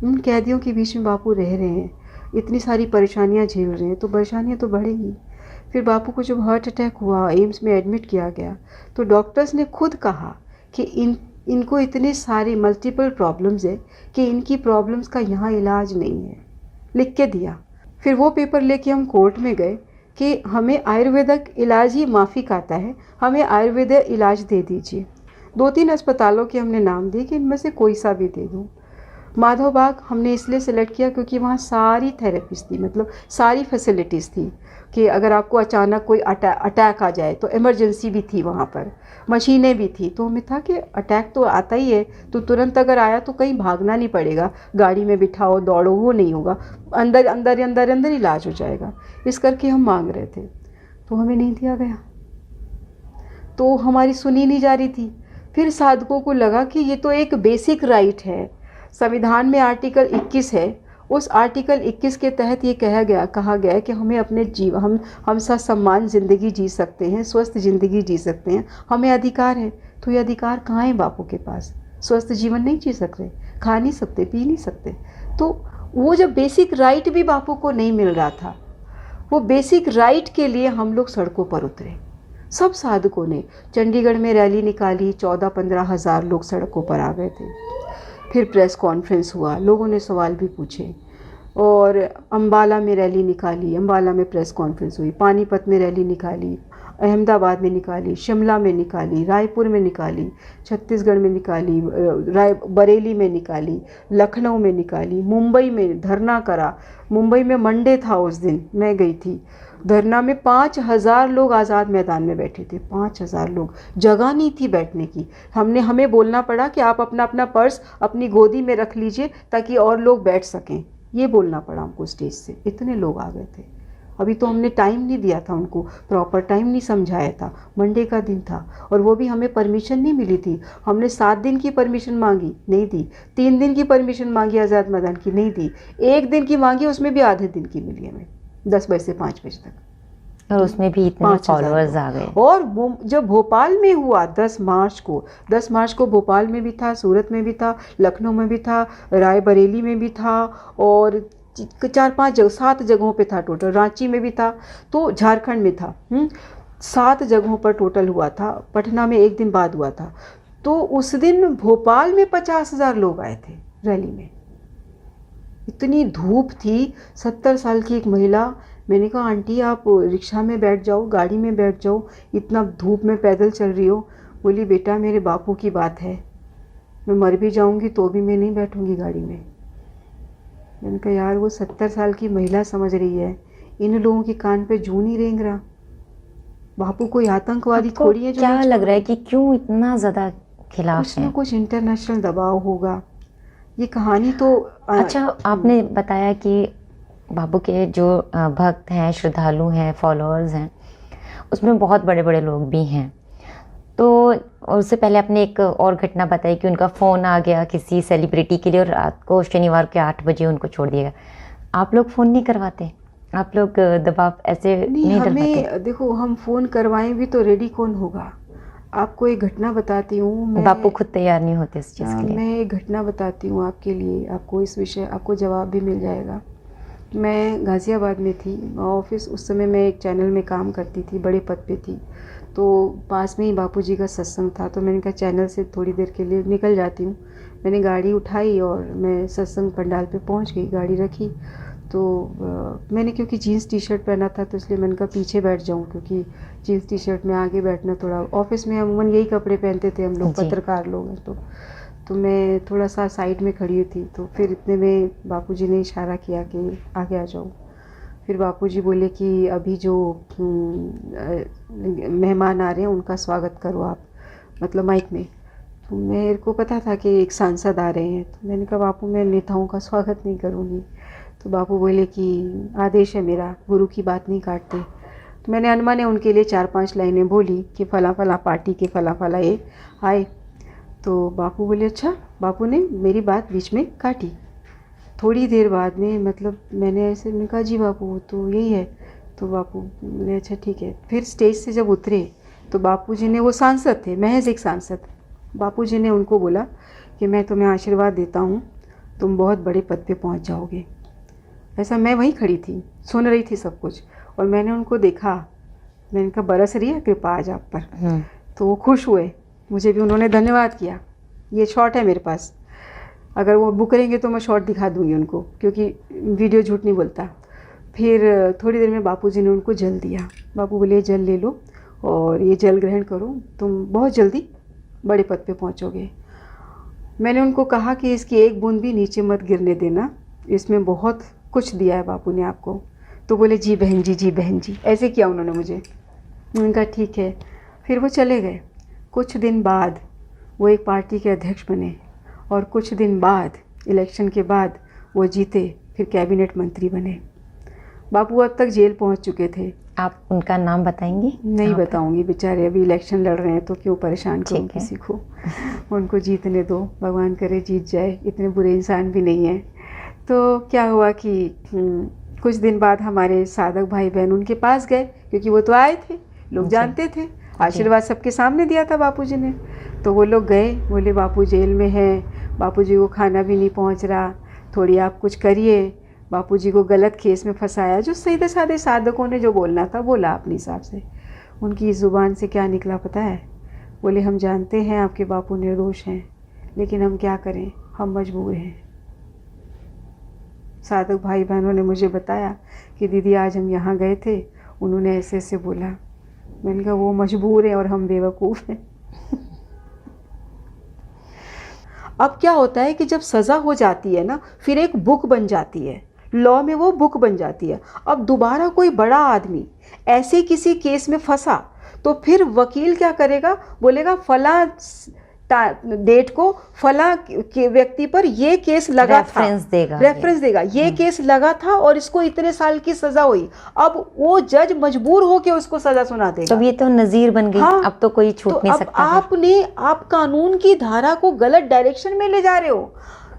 उन कैदियों के बीच में बापू रह रहे हैं, इतनी सारी परेशानियां झेल रहे हैं, तो परेशानियां तो बढ़ेंगी। फिर बापू को जब हार्ट अटैक हुआ, एम्स में एडमिट किया गया, तो डॉक्टर्स ने खुद कहा कि इनको इतने सारे मल्टीपल प्रॉब्लम्स है कि इनकी प्रॉब्लम्स का यहाँ इलाज नहीं है, लिख के दिया। फिर वो पेपर लेके हम कोर्ट में गए कि हमें आयुर्वेदिक इलाज ही माफ़िक आता है, हमें आयुर्वेदिक इलाज दे दीजिए। 2-3 अस्पतालों के हमने नाम दिए कि इनमें से कोई सा भी दे दूँ। माधव बाग हमने इसलिए सेलेक्ट किया क्योंकि वहाँ सारी थेरेपीज़ थी, मतलब सारी फैसिलिटीज़ थी कि अगर आपको अचानक कोई अटैक आ जाए तो इमरजेंसी भी थी वहाँ पर, मशीनें भी थी। तो हमें था कि अटैक तो आता ही है, तो तुरंत अगर आया तो कहीं भागना नहीं पड़ेगा, गाड़ी में बिठाओ दौड़ो, वो नहीं होगा, अंदर अंदर अंदर अंदर इलाज हो जाएगा। इस करके हम मांग रहे थे, तो हमें नहीं दिया गया, तो हमारी सुनी नहीं जा रही थी। फिर साधकों को लगा कि ये तो एक बेसिक राइट है, संविधान में आर्टिकल 21 है, उस आर्टिकल 21 के तहत ये कहा गया है कि हमें अपने हम ससम्मान ज़िंदगी जी सकते हैं, स्वस्थ ज़िंदगी जी सकते हैं, हमें अधिकार है। तो ये अधिकार कहाँ है बापू के पास? स्वस्थ जीवन नहीं जी सकते, खा नहीं सकते, पी नहीं सकते। तो वो जब बेसिक राइट भी बापू को नहीं मिल रहा था, वो बेसिक राइट के लिए हम लोग सड़कों पर उतरे। सब साधकों ने चंडीगढ़ में रैली निकाली, 14-15 हज़ार लोग सड़कों पर आ गए थे। फिर प्रेस कॉन्फ्रेंस हुआ, लोगों ने सवाल भी पूछे, और अम्बाला में रैली निकाली, अम्बाला में प्रेस कॉन्फ्रेंस हुई, पानीपत में रैली निकाली, अहमदाबाद में निकाली, शिमला में निकाली, रायपुर में निकाली, छत्तीसगढ़ में निकाली, बरेली में निकाली, लखनऊ में निकाली, मुंबई में धरना करा। मुंबई में मंडे था उस दिन, मैं गई थी। धरना में 5,000 लोग आज़ाद मैदान में बैठे थे, 5,000 लोग, जगह नहीं थी बैठने की। हमें बोलना पड़ा कि आप अपना अपना पर्स अपनी गोदी में रख लीजिए ताकि और लोग बैठ सकें, ये बोलना पड़ा हमको स्टेज से। इतने लोग आ गए थे। अभी तो हमने टाइम नहीं दिया था उनको, प्रॉपर टाइम नहीं समझाया था, मंडे का दिन था, और वो भी हमें परमिशन नहीं मिली थी। हमने 7 दिन की परमिशन मांगी, नहीं दी। 3 दिन की परमिशन मांगी आज़ाद मैदान की, नहीं दी। 1 दिन की मांगी, उसमें भी आधे दिन की मिली हमें, 10 बजे से 5 बजे तक, और उसमें भी इतने फॉलोअर्स आ गए। और जब भोपाल में हुआ 10 मार्च को भोपाल में भी था, सूरत में भी था, लखनऊ में भी था, रायबरेली में भी था, और 7 जगहों पे था टोटल, रांची में भी था, तो झारखंड में था। 7 जगहों पर टोटल हुआ था। पटना में 1 दिन बाद हुआ था। तो उस दिन भोपाल में 50,000 लोग आए थे रैली में। इतनी धूप थी। 70 साल की एक महिला, मैंने कहा आंटी आप रिक्शा में बैठ जाओ, गाड़ी में बैठ जाओ, इतना धूप में पैदल चल रही हो। बोली बेटा मेरे बापू की बात है, मैं मर भी जाऊंगी तो भी मैं नहीं बैठूंगी गाड़ी में। मैंने कहा यार वो 70 साल की महिला समझ रही है, इन लोगों के कान पे जूं नहीं रेंग रहा। बापू कोई आतंकवादी थोड़ी है जो क्या लग रहा है कि क्यों इतना ज़्यादा खिलाफ कुछ ना कुछ इंटरनेशनल दबाव होगा। ये कहानी तो अच्छा, आपने बताया कि बापू के जो भक्त हैं, श्रद्धालु हैं, फॉलोअर्स हैं, उसमें बहुत बड़े बड़े लोग भी हैं। तो उससे पहले आपने एक और घटना बताई कि उनका फ़ोन आ गया किसी सेलिब्रिटी के लिए और रात को शनिवार के 8 बजे उनको छोड़ दिया गया। आप लोग फ़ोन नहीं करवाते? आप लोग दबाव ऐसे नहीं हमें डलवाते? देखो, हम फ़ोन करवाएं भी तो रेडी कौन होगा। आपको एक घटना बताती हूँ। बापू खुद तैयार नहीं होते इस चीज़ के लिए। मैं एक घटना बताती हूँ आपके लिए, आपको इस विषय आपको जवाब भी मिल जाएगा। मैं गाज़ियाबाद में थी ऑफिस, उस समय मैं एक चैनल में काम करती थी, बड़े पद पे थी। तो पास में ही बापूजी का सत्संग था, तो मैंने कहा चैनल से थोड़ी देर के लिए निकल जाती हूँ। मैंने गाड़ी उठाई और मैं सत्संग पंडाल पे पहुँच गई, गाड़ी रखी। तो मैंने क्योंकि जीन्स टी शर्ट पहना था तो इसलिए मैंने कहा पीछे बैठ जाऊँ, क्योंकि जीन्स टी शर्ट में आगे बैठना थोड़ा, ऑफिस में अमूमन यही कपड़े पहनते थे हम लोग, पत्रकार लोग हैं। तो मैं थोड़ा सा साइड में खड़ी हुई थी। तो फिर इतने में बापूजी ने इशारा किया कि आगे आ जाओ। फिर बापूजी बोले कि अभी जो मेहमान आ रहे हैं उनका स्वागत करो आप, मतलब माइक में। तो मेरे को पता था कि एक सांसद आ रहे हैं, तो मैंने कहा बापू मैं नेताओं का स्वागत नहीं करूँगी। तो बापू बोले कि आदेश है मेरा, गुरु की बात नहीं काटते। तो मैंने अनमने उनके लिए 4-5 लाइनें बोली कि फला फला पार्टी के फला फला ये आए। तो बापू बोले अच्छा। बापू ने मेरी बात बीच में काटी। थोड़ी देर बाद में, मतलब मैंने ऐसे मैंने कहा जी बापू तो यही है। तो बापू बोले अच्छा ठीक है। फिर स्टेज से जब उतरे तो बापूजी ने, वो सांसद थे, महज एक सांसद, बापूजी ने उनको बोला कि मैं तुम्हें आशीर्वाद देता हूँ, तुम बहुत बड़े पद पे पहुँच जाओगे। ऐसा मैं वहीं खड़ी थी, सुन रही थी सब कुछ, और मैंने उनको देखा। मैंने कहा बरस रही है कृपा आज आप पर। तो वो खुश हुए, मुझे भी उन्होंने धन्यवाद किया। ये शॉट है मेरे पास, अगर वो बुक करेंगे तो मैं शॉट दिखा दूंगी उनको, क्योंकि वीडियो झूठ नहीं बोलता। फिर थोड़ी देर में बापूजी ने उनको जल दिया। बापू बोले जल ले लो और ये जल ग्रहण करो, तुम बहुत जल्दी बड़े पद पे पहुंचोगे। मैंने उनको कहा कि इसकी एक बूंद भी नीचे मत गिरने देना, इसमें बहुत कुछ दिया है बापू ने आपको। तो बोले जी बहन जी, जी बहन जी, ऐसे किया उन्होंने मुझे। उनका ठीक है। फिर वो चले गए। कुछ दिन बाद वो एक पार्टी के अध्यक्ष बने और कुछ दिन बाद, इलेक्शन के बाद, वो जीते, फिर कैबिनेट मंत्री बने। बापू अब तक जेल पहुंच चुके थे। आप उनका नाम बताएंगी? नहीं बताऊंगी, बेचारे अभी इलेक्शन लड़ रहे हैं तो क्यों परेशान करूं किसी को। उनको जीतने दो, भगवान करे जीत जाए, इतने बुरे इंसान भी नहीं हैं। तो क्या हुआ कि कुछ दिन बाद हमारे साधक भाई बहन उनके पास गए, क्योंकि वो तो आए थे, लोग जानते थे, आशीर्वाद सबके सामने दिया था बापूजी ने। तो वो लोग गए, बोले बापू जेल में हैं, बापूजी को खाना भी नहीं पहुंच रहा, थोड़ी आप कुछ करिए। बापूजी को गलत केस में फंसाया। जो सीधे साधे साधकों ने जो बोलना था बोला अपने हिसाब से। उनकी ज़ुबान से क्या निकला पता है? बोले हम जानते हैं आपके बापू निर्दोष हैं, लेकिन हम क्या करें, हम मजबूर हैं। साधक भाई बहनों ने मुझे बताया कि दीदी आज हम यहाँ गए थे, उन्होंने ऐसे ऐसे बोला। मैंने कहा वो मजबूर है और हम बेवकूफ़ हैं। अब क्या होता है कि जब सज़ा हो जाती है ना, फिर एक बुक बन जाती है, लॉ में वो बुक बन जाती है। अब दोबारा कोई बड़ा आदमी ऐसे किसी केस में फंसा तो फिर वकील क्या करेगा, बोलेगा फला डेट को फला के व्यक्ति पर ये केस लगा था, रेफरेंस देगा, ये केस लगा था और इसको इतने साल की सजा हुई। अब वो जज मजबूर होकर उसको सजा सुना देगा। तो ये तो नजीर बन गई। हाँ, अब तो कोई छूट तो नहीं सकता। आप कानून की धारा को गलत डायरेक्शन में ले जा रहे हो,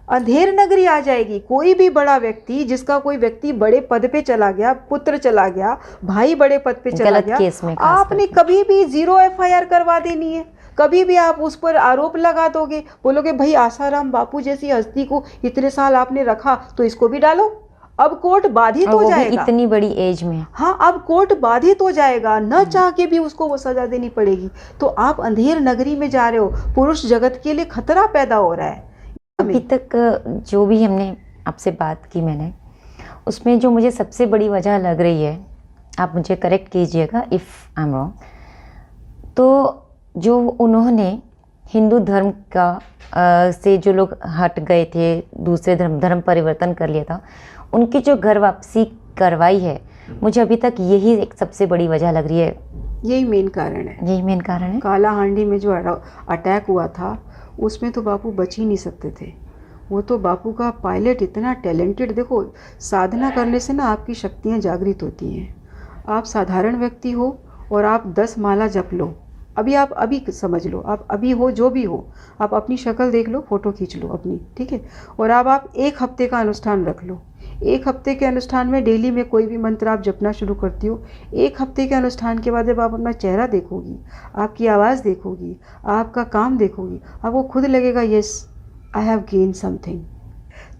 अंधेर नगरी आ जाएगी। कोई भी बड़ा व्यक्ति, जिसका कोई व्यक्ति बड़े पद पे चला गया, पुत्र चला गया, भाई बड़े पद पे चला गया, आपने कभी भी 0 FIR करवा देनी है। कभी भी आप उस पर आरोप लगा दोगे, बोलोगे भाई आसाराम बापू जैसी हस्ती को इतने साल आपने रखा तो इसको भी डालो। अब कोर्ट बाधित हो जाएगा, इतनी बड़ी एज में। हाँ, अब कोर्ट बाधित हो जाएगा, न चाह के भी उसको वो सजा देनी पड़ेगी। तो आप अंधेर नगरी में जा रहे हो, पुरुष जगत के लिए खतरा पैदा हो रहा है। अभी तक जो भी हमने आपसे बात की मैंने, उसमें जो मुझे सबसे बड़ी वजह लग रही है, आप मुझे करेक्ट कीजिएगा इफ़ आई एम रॉन्ग, तो जो उन्होंने हिंदू धर्म का से जो लोग हट गए थे, दूसरे धर्म परिवर्तन कर लिया था, उनकी जो घर वापसी करवाई है, मुझे अभी तक यही एक सबसे बड़ी वजह लग रही है। यही मेन कारण है। यही मेन कारण है। काला हांडी में जो अटैक हुआ था उसमें तो बापू बच ही नहीं सकते थे। वो तो बापू का पायलट इतना टैलेंटेड, देखो साधना करने से ना आपकी शक्तियाँ जागृत होती हैं। आप साधारण व्यक्ति हो और आप 10 माला जप लो, आप अभी समझ लो, आप अभी हो जो भी हो, आप अपनी शक्ल देख लो, फ़ोटो खींच लो अपनी, ठीक है, और आप 1 हफ्ते का अनुष्ठान रख लो। 1 हफ्ते के अनुष्ठान में डेली में कोई भी मंत्र आप जपना शुरू करती हो। 1 हफ्ते के अनुष्ठान के बाद जब आप अपना चेहरा देखोगी, आपकी आवाज़ देखोगी, आपका काम देखोगी, आपको खुद लगेगा yes I have gain something.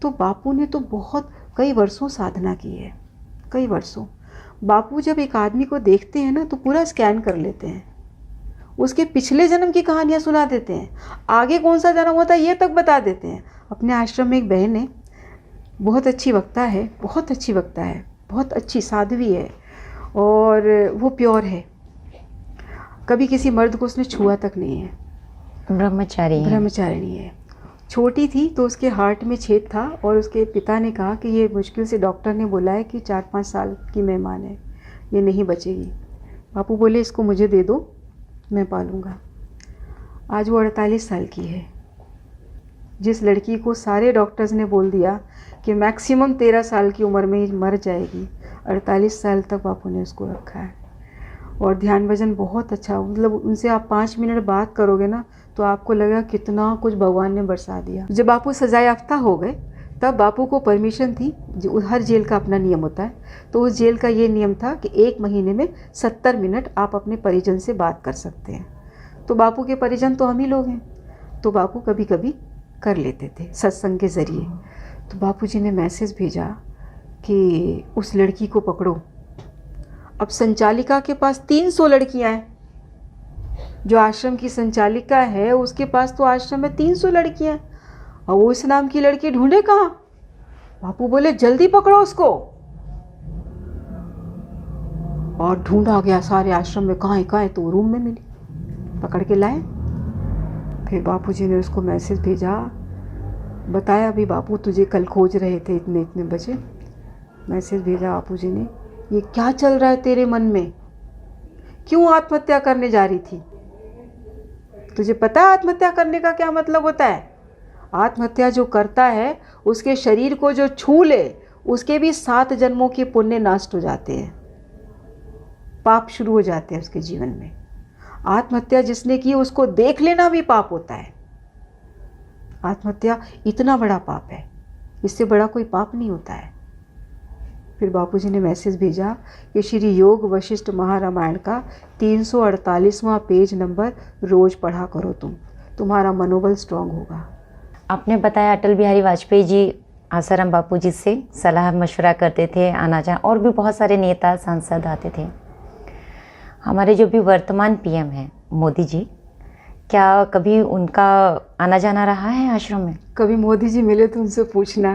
तो बापू ने तो बहुत कई वर्षों साधना की है, कई वर्षों। बापू जब एक आदमी को देखते हैं ना तो पूरा स्कैन कर लेते हैं, उसके पिछले जन्म की कहानियाँ सुना देते हैं, आगे कौन सा जन्म होता है ये तक बता देते हैं। अपने आश्रम में एक बहन है, बहुत अच्छी वक्ता है, बहुत अच्छी वक्ता है, बहुत अच्छी साध्वी है और वो प्योर है, कभी किसी मर्द को उसने छुआ तक नहीं है, ब्रह्मचारिणी है। छोटी थी तो उसके हार्ट में छेद था और उसके पिता ने कहा कि ये मुश्किल से, डॉक्टर ने बोला है कि 4-5 साल की मेहमान है, ये नहीं बचेगी। बापू बोले इसको मुझे दे दो, मैं पालूंगा। आज वो 48 साल की है। जिस लड़की को सारे डॉक्टर्स ने बोल दिया कि मैक्सिमम 13 साल की उम्र में ही मर जाएगी, 48 साल तक बापू ने उसको रखा है। और ध्यान भजन बहुत अच्छा, मतलब उनसे आप 5 मिनट बात करोगे ना तो आपको लगेगा कितना कुछ भगवान ने बरसा दिया। जब बापू सजा याफ्ता हो गए तब बापू को परमिशन थी, जो हर जेल का अपना नियम होता है, तो उस जेल का ये नियम था कि 1 महीने में 70 मिनट आप अपने परिजन से बात कर सकते हैं। तो बापू के परिजन तो हम ही लोग हैं, तो बापू कभी कभी कर लेते थे सत्संग के ज़रिए। तो बापूजी ने मैसेज भेजा कि उस लड़की को पकड़ो। अब संचालिका के पास 300 लड़कियां हैं, जो आश्रम की संचालिका है उसके पास तो आश्रम में 300 लड़कियां हैं, और वो इस नाम की लड़की ढूंढे कहाँ। बापू बोले जल्दी पकड़ो उसको, और ढूंढा गया सारे आश्रम में, कहाँ है तो रूम में मिली, पकड़ के लाए। फिर बापूजी ने उसको मैसेज भेजा, बताया भी बापू तुझे कल खोज रहे थे इतने इतने बजे। मैसेज भेजा बापूजी ने, ये क्या चल रहा है तेरे मन में, क्यों आत्महत्या करने जा रही थी? तुझे पता है आत्महत्या करने का क्या मतलब होता है? आत्महत्या जो करता है उसके शरीर को जो छू ले उसके भी 7 जन्मों के पुण्य नष्ट हो जाते हैं, पाप शुरू हो जाते हैं उसके जीवन में। आत्महत्या जिसने की उसको देख लेना भी पाप होता है। आत्महत्या इतना बड़ा पाप है, इससे बड़ा कोई पाप नहीं होता है। फिर बापूजी ने मैसेज भेजा कि श्री योग वशिष्ठ महारामायण का 348वां पेज नंबर रोज पढ़ा करो, तुम्हारा मनोबल स्ट्रांग होगा। आपने बताया अटल बिहारी वाजपेयी जी आसाराम बापू जी से सलाह मशवरा करते थे, आना जाना, और भी बहुत सारे नेता सांसद आते थे। हमारे जो भी वर्तमान पीएम हैं मोदी जी, क्या कभी उनका आना जाना रहा है आश्रम में? कभी मोदी जी मिले तो उनसे पूछना।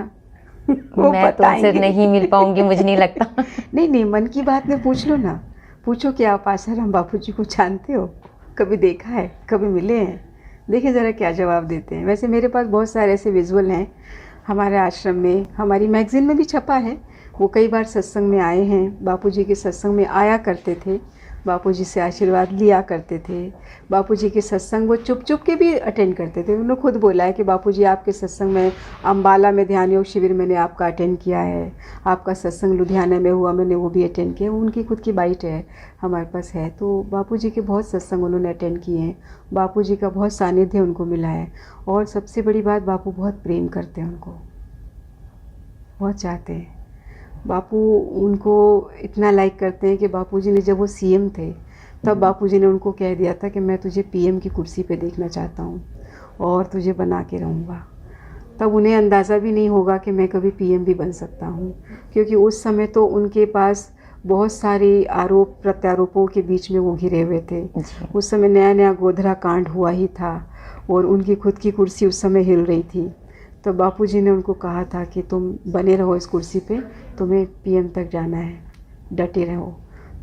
मैं तो उनसे नहीं मिल पाऊंगी, मुझे नहीं लगता। नहीं, मन की बात में पूछ लो ना। पूछो कि आप आसाराम बापू जी को जानते हो, कभी देखा है, कभी मिले हैं? देखिए ज़रा क्या जवाब देते हैं। वैसे मेरे पास बहुत सारे ऐसे विजुअल हैं हमारे आश्रम में, हमारी मैगज़ीन में भी छपा है। वो कई बार सत्संग में आए हैं, बापूजी के सत्संग में आया करते थे, बापूजी से आशीर्वाद लिया करते थे। बापूजी के सत्संग वो चुप चुप के भी अटेंड करते थे। उन्होंने खुद बोला है कि बापूजी आपके सत्संग में, अम्बाला में ध्यान योग शिविर मैंने आपका अटेंड किया है, आपका सत्संग लुधियाना में हुआ मैंने वो भी अटेंड किया। उनकी खुद की बाइट है, हमारे पास है। तो बापूजी के बहुत सत्संग उन्होंने अटेंड किए हैं, बापूजी का बहुत सानिध्य उनको मिला है। और सबसे बड़ी बात, बापू बहुत प्रेम करते हैं उनको, बहुत चाहते हैं। बापू उनको इतना लाइक करते हैं कि बापूजी ने जब वो सीएम थे तब बापूजी ने उनको कह दिया था कि मैं तुझे पीएम की कुर्सी पे देखना चाहता हूँ और तुझे बना के रहूँगा। तब उन्हें अंदाज़ा भी नहीं होगा कि मैं कभी पीएम भी बन सकता हूँ, क्योंकि उस समय तो उनके पास बहुत सारे आरोप प्रत्यारोपों के बीच में वो घिरे हुए थे। उस समय नया नया गोधरा कांड हुआ ही था और उनकी खुद की कुर्सी उस समय हिल रही थी। तो बापूजी ने उनको कहा था कि तुम बने रहो इस कुर्सी पे, तुम्हें पीएम तक जाना है, डटे रहो।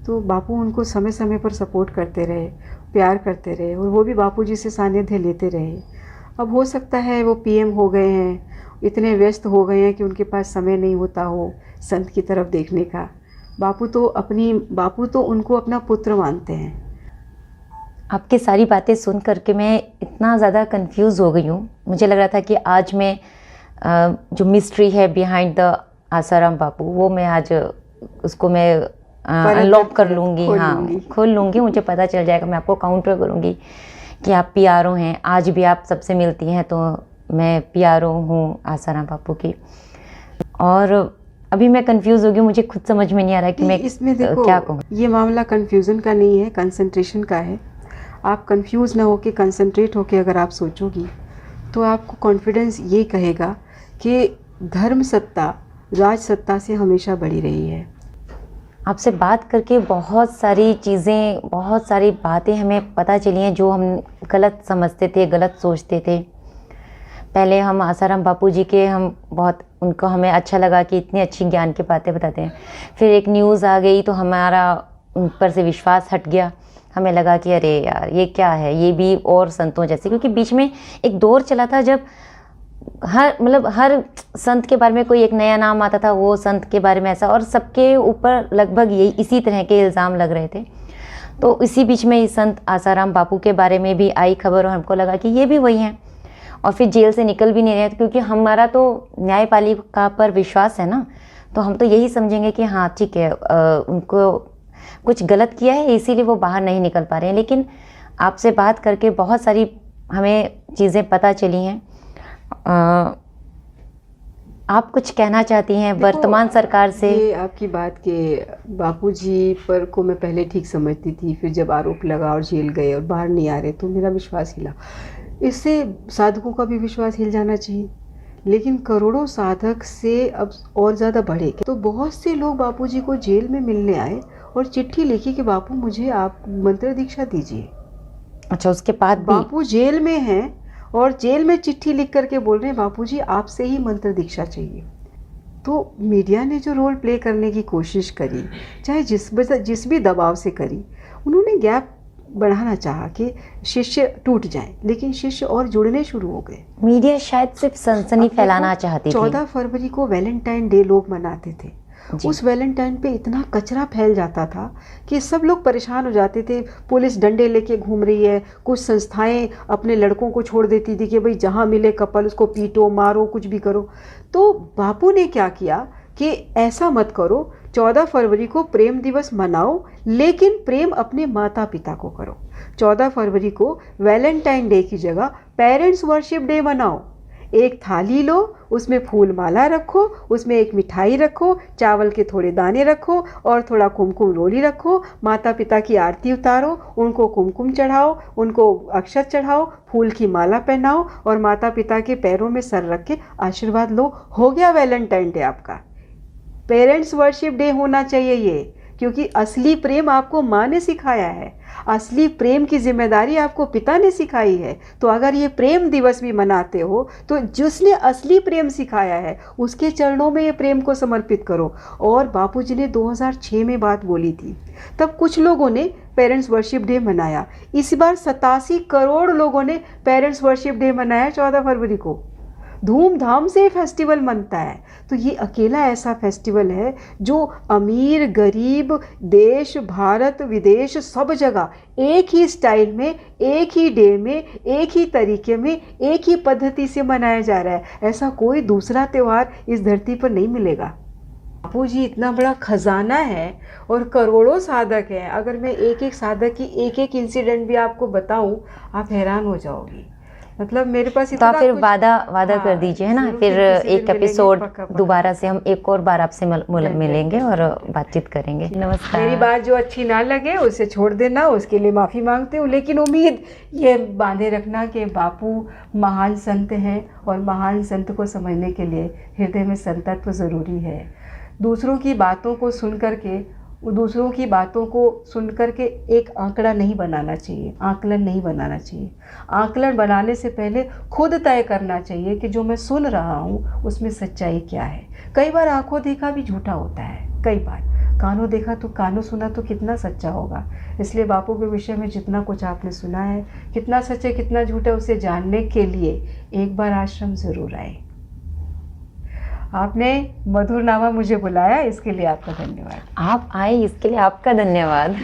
तो बापू उनको समय समय पर सपोर्ट करते रहे, प्यार करते रहे और वो भी बापूजी से सानिध्य लेते रहे। अब हो सकता है वो पीएम हो गए हैं, इतने व्यस्त हो गए हैं कि उनके पास समय नहीं होता हो संत की तरफ देखने का। बापू तो उनको अपना पुत्र मानते हैं। आपकी सारी बातें सुन करके मैं इतना ज़्यादा कंफ्यूज हो गई हूँ। मुझे लग रहा था कि आज मैं जो मिस्ट्री है बिहाइंड द आसाराम बापू, वो मैं आज उसको मैं अनलॉक कर लूँगी। हाँ, खोल लूँगी, मुझे पता चल जाएगा। मैं आपको काउंटर करूँगी कि आप पीआरओ हैं, आज भी आप सबसे मिलती हैं, तो मैं पीआरओ हूँ आसाराम बापू की। और अभी मैं कंफ्यूज हो गई, मुझे खुद समझ में नहीं आ रहा कि मैं इसमें देखो, क्या कहूँ। ये मामला कंफ्यूजन का नहीं है, कंसंट्रेशन का है। आप कंफ्यूज ना होके कंसंट्रेट होके अगर आप सोचोगी तो आपको कॉन्फिडेंस ये कहेगा कि धर्म सत्ता राज सत्ता से हमेशा बड़ी रही है। आपसे बात करके बहुत सारी चीज़ें, बहुत सारी बातें हमें पता चली हैं जो हम गलत समझते थे, गलत सोचते थे। पहले हम आसाराम बापू जी के उनको हमें अच्छा लगा कि इतनी अच्छी ज्ञान की बातें बताते हैं। फिर एक न्यूज़ आ गई तो हमारा उन पर से विश्वास हट गया। हमें लगा कि अरे यार ये क्या है, ये भी और संतों जैसे, क्योंकि बीच में एक दौर चला था जब हर संत के बारे में कोई एक नया नाम आता था, वो संत के बारे में ऐसा, और सबके ऊपर लगभग इसी तरह के इल्ज़ाम लग रहे थे। तो इसी बीच में संत आसाराम बापू के बारे में भी आई खबर और हमको लगा कि ये भी वही हैं, और फिर जेल से निकल भी नहीं रहे, क्योंकि हमारा तो न्यायपालिका पर विश्वास है ना, तो हम तो यही समझेंगे कि हाँ ठीक है, उनको कुछ गलत किया है इसीलिए वो बाहर नहीं निकल पा रहे हैं। लेकिन आपसे बात करके बहुत सारी हमें चीज़ें पता चली हैं। आप कुछ कहना चाहती हैं वर्तमान सरकार से? ये आपकी बात के बापूजी पर को मैं पहले ठीक समझती थी, फिर जब आरोप लगा और जेल गए और बाहर नहीं आ रहे तो मेरा विश्वास हिला। इससे साधकों का भी विश्वास हिल जाना चाहिए। लेकिन करोड़ों साधक से अब और ज़्यादा बढ़े, तो बहुत से लोग बापूजी को जेल में मिलने आए और चिट्ठी लिखी कि बापू मुझे आप मंत्र दीक्षा दीजिए। अच्छा, उसके बाद बापू जेल में हैं और जेल में चिट्ठी लिख करके बोल रहे हैं बापूजी आपसे ही मंत्र दीक्षा चाहिए। तो मीडिया ने जो रोल प्ले करने की कोशिश करी, चाहे जिस भी दबाव से करी, उन्होंने गैप बढ़ाना चाहा कि शिष्य टूट जाए, लेकिन शिष्य और जुड़ने शुरू हो गए। मीडिया शायद सिर्फ सनसनी अब फैलाना देखो, चाहती थी। 14 फरवरी को वैलेंटाइन डे लोग मनाते थे। जी। उस वैलेंटाइन पे इतना कचरा फैल जाता था कि सब लोग परेशान हो जाते थे। पुलिस डंडे लेके घूम रही है, कुछ संस्थाएं अपने लड़कों को छोड़ देती थी कि भाई जहाँ मिले कपल उसको पीटो मारो कुछ भी करो। तो बापू ने क्या किया कि ऐसा मत करो, 14 फरवरी को प्रेम दिवस मनाओ, लेकिन प्रेम अपने माता पिता को करो। 14 फरवरी को वैलेंटाइन डे की जगह पेरेंट्स वर्शिप डे मनाओ। एक थाली लो, उसमें फूल माला रखो, उसमें एक मिठाई रखो, चावल के थोड़े दाने रखो और थोड़ा कुमकुम रोली रखो। माता पिता की आरती उतारो, उनको कुमकुम चढ़ाओ, उनको अक्षत चढ़ाओ, फूल की माला पहनाओ और माता पिता के पैरों में सर रख के आशीर्वाद लो। हो गया वैलेंटाइन डे आपका। पेरेंट्स वर्शिप डे होना चाहिए ये, क्योंकि असली प्रेम आपको माँ ने सिखाया है, असली प्रेम की जिम्मेदारी आपको पिता ने सिखाई है। तो अगर ये प्रेम दिवस भी मनाते हो तो जिसने असली प्रेम सिखाया है उसके चरणों में ये प्रेम को समर्पित करो। और बापूजी ने 2006 में बात बोली थी, तब कुछ लोगों ने पेरेंट्स वर्शिप डे मनाया। इस बार 87 करोड़ लोगों ने पेरेंट्स वर्शिप डे मनाया 14 फरवरी को। धूमधाम से फेस्टिवल मनता है। तो ये अकेला ऐसा फेस्टिवल है जो अमीर गरीब देश भारत विदेश सब जगह एक ही स्टाइल में, एक ही डे में, एक ही तरीके में, एक ही पद्धति से मनाया जा रहा है। ऐसा कोई दूसरा त्यौहार इस धरती पर नहीं मिलेगा। बापू जी इतना बड़ा खजाना है और करोड़ों साधक हैं। अगर मैं एक एक साधक की एक एक इंसिडेंट भी आपको बताऊं, आप हैरान हो जाओगी। मतलब मेरे पास तो इतना आप फिर कुछ- वादा कर दीजिए, है ना। जरूर, फिर किसी दिन एक मिलेंगे, एपिसोड पक्का, पक्का। दोबारा से हम एक और बार आपसे मिलेंगे और बातचीत करेंगे। मेरी नमस्कार। बात जो अच्छी ना लगे उसे छोड़ देना, उसके लिए माफ़ी मांगते हूँ। लेकिन उम्मीद ये बांधे रखना कि बापू महान संत हैं और महान संत को समझने के लिए हृदय में संतत्व ज़रूरी है। दूसरों की बातों को सुन कर के एक आंकड़ा नहीं बनाना चाहिए, आकलन नहीं बनाना चाहिए। आकलन बनाने से पहले खुद तय करना चाहिए कि जो मैं सुन रहा हूँ उसमें सच्चाई क्या है। कई बार आंखों देखा भी झूठा होता है, कई बार कानों देखा तो कानों सुना तो कितना सच्चा होगा। इसलिए बापू के विषय में जितना कुछ आपने सुना है, कितना सच है कितना झूठा है, उसे जानने के लिए एक बार आश्रम ज़रूर आए। आपने मधुरनामा मुझे बुलाया, इसके लिए आपका धन्यवाद। आप आए इसके लिए आपका धन्यवाद।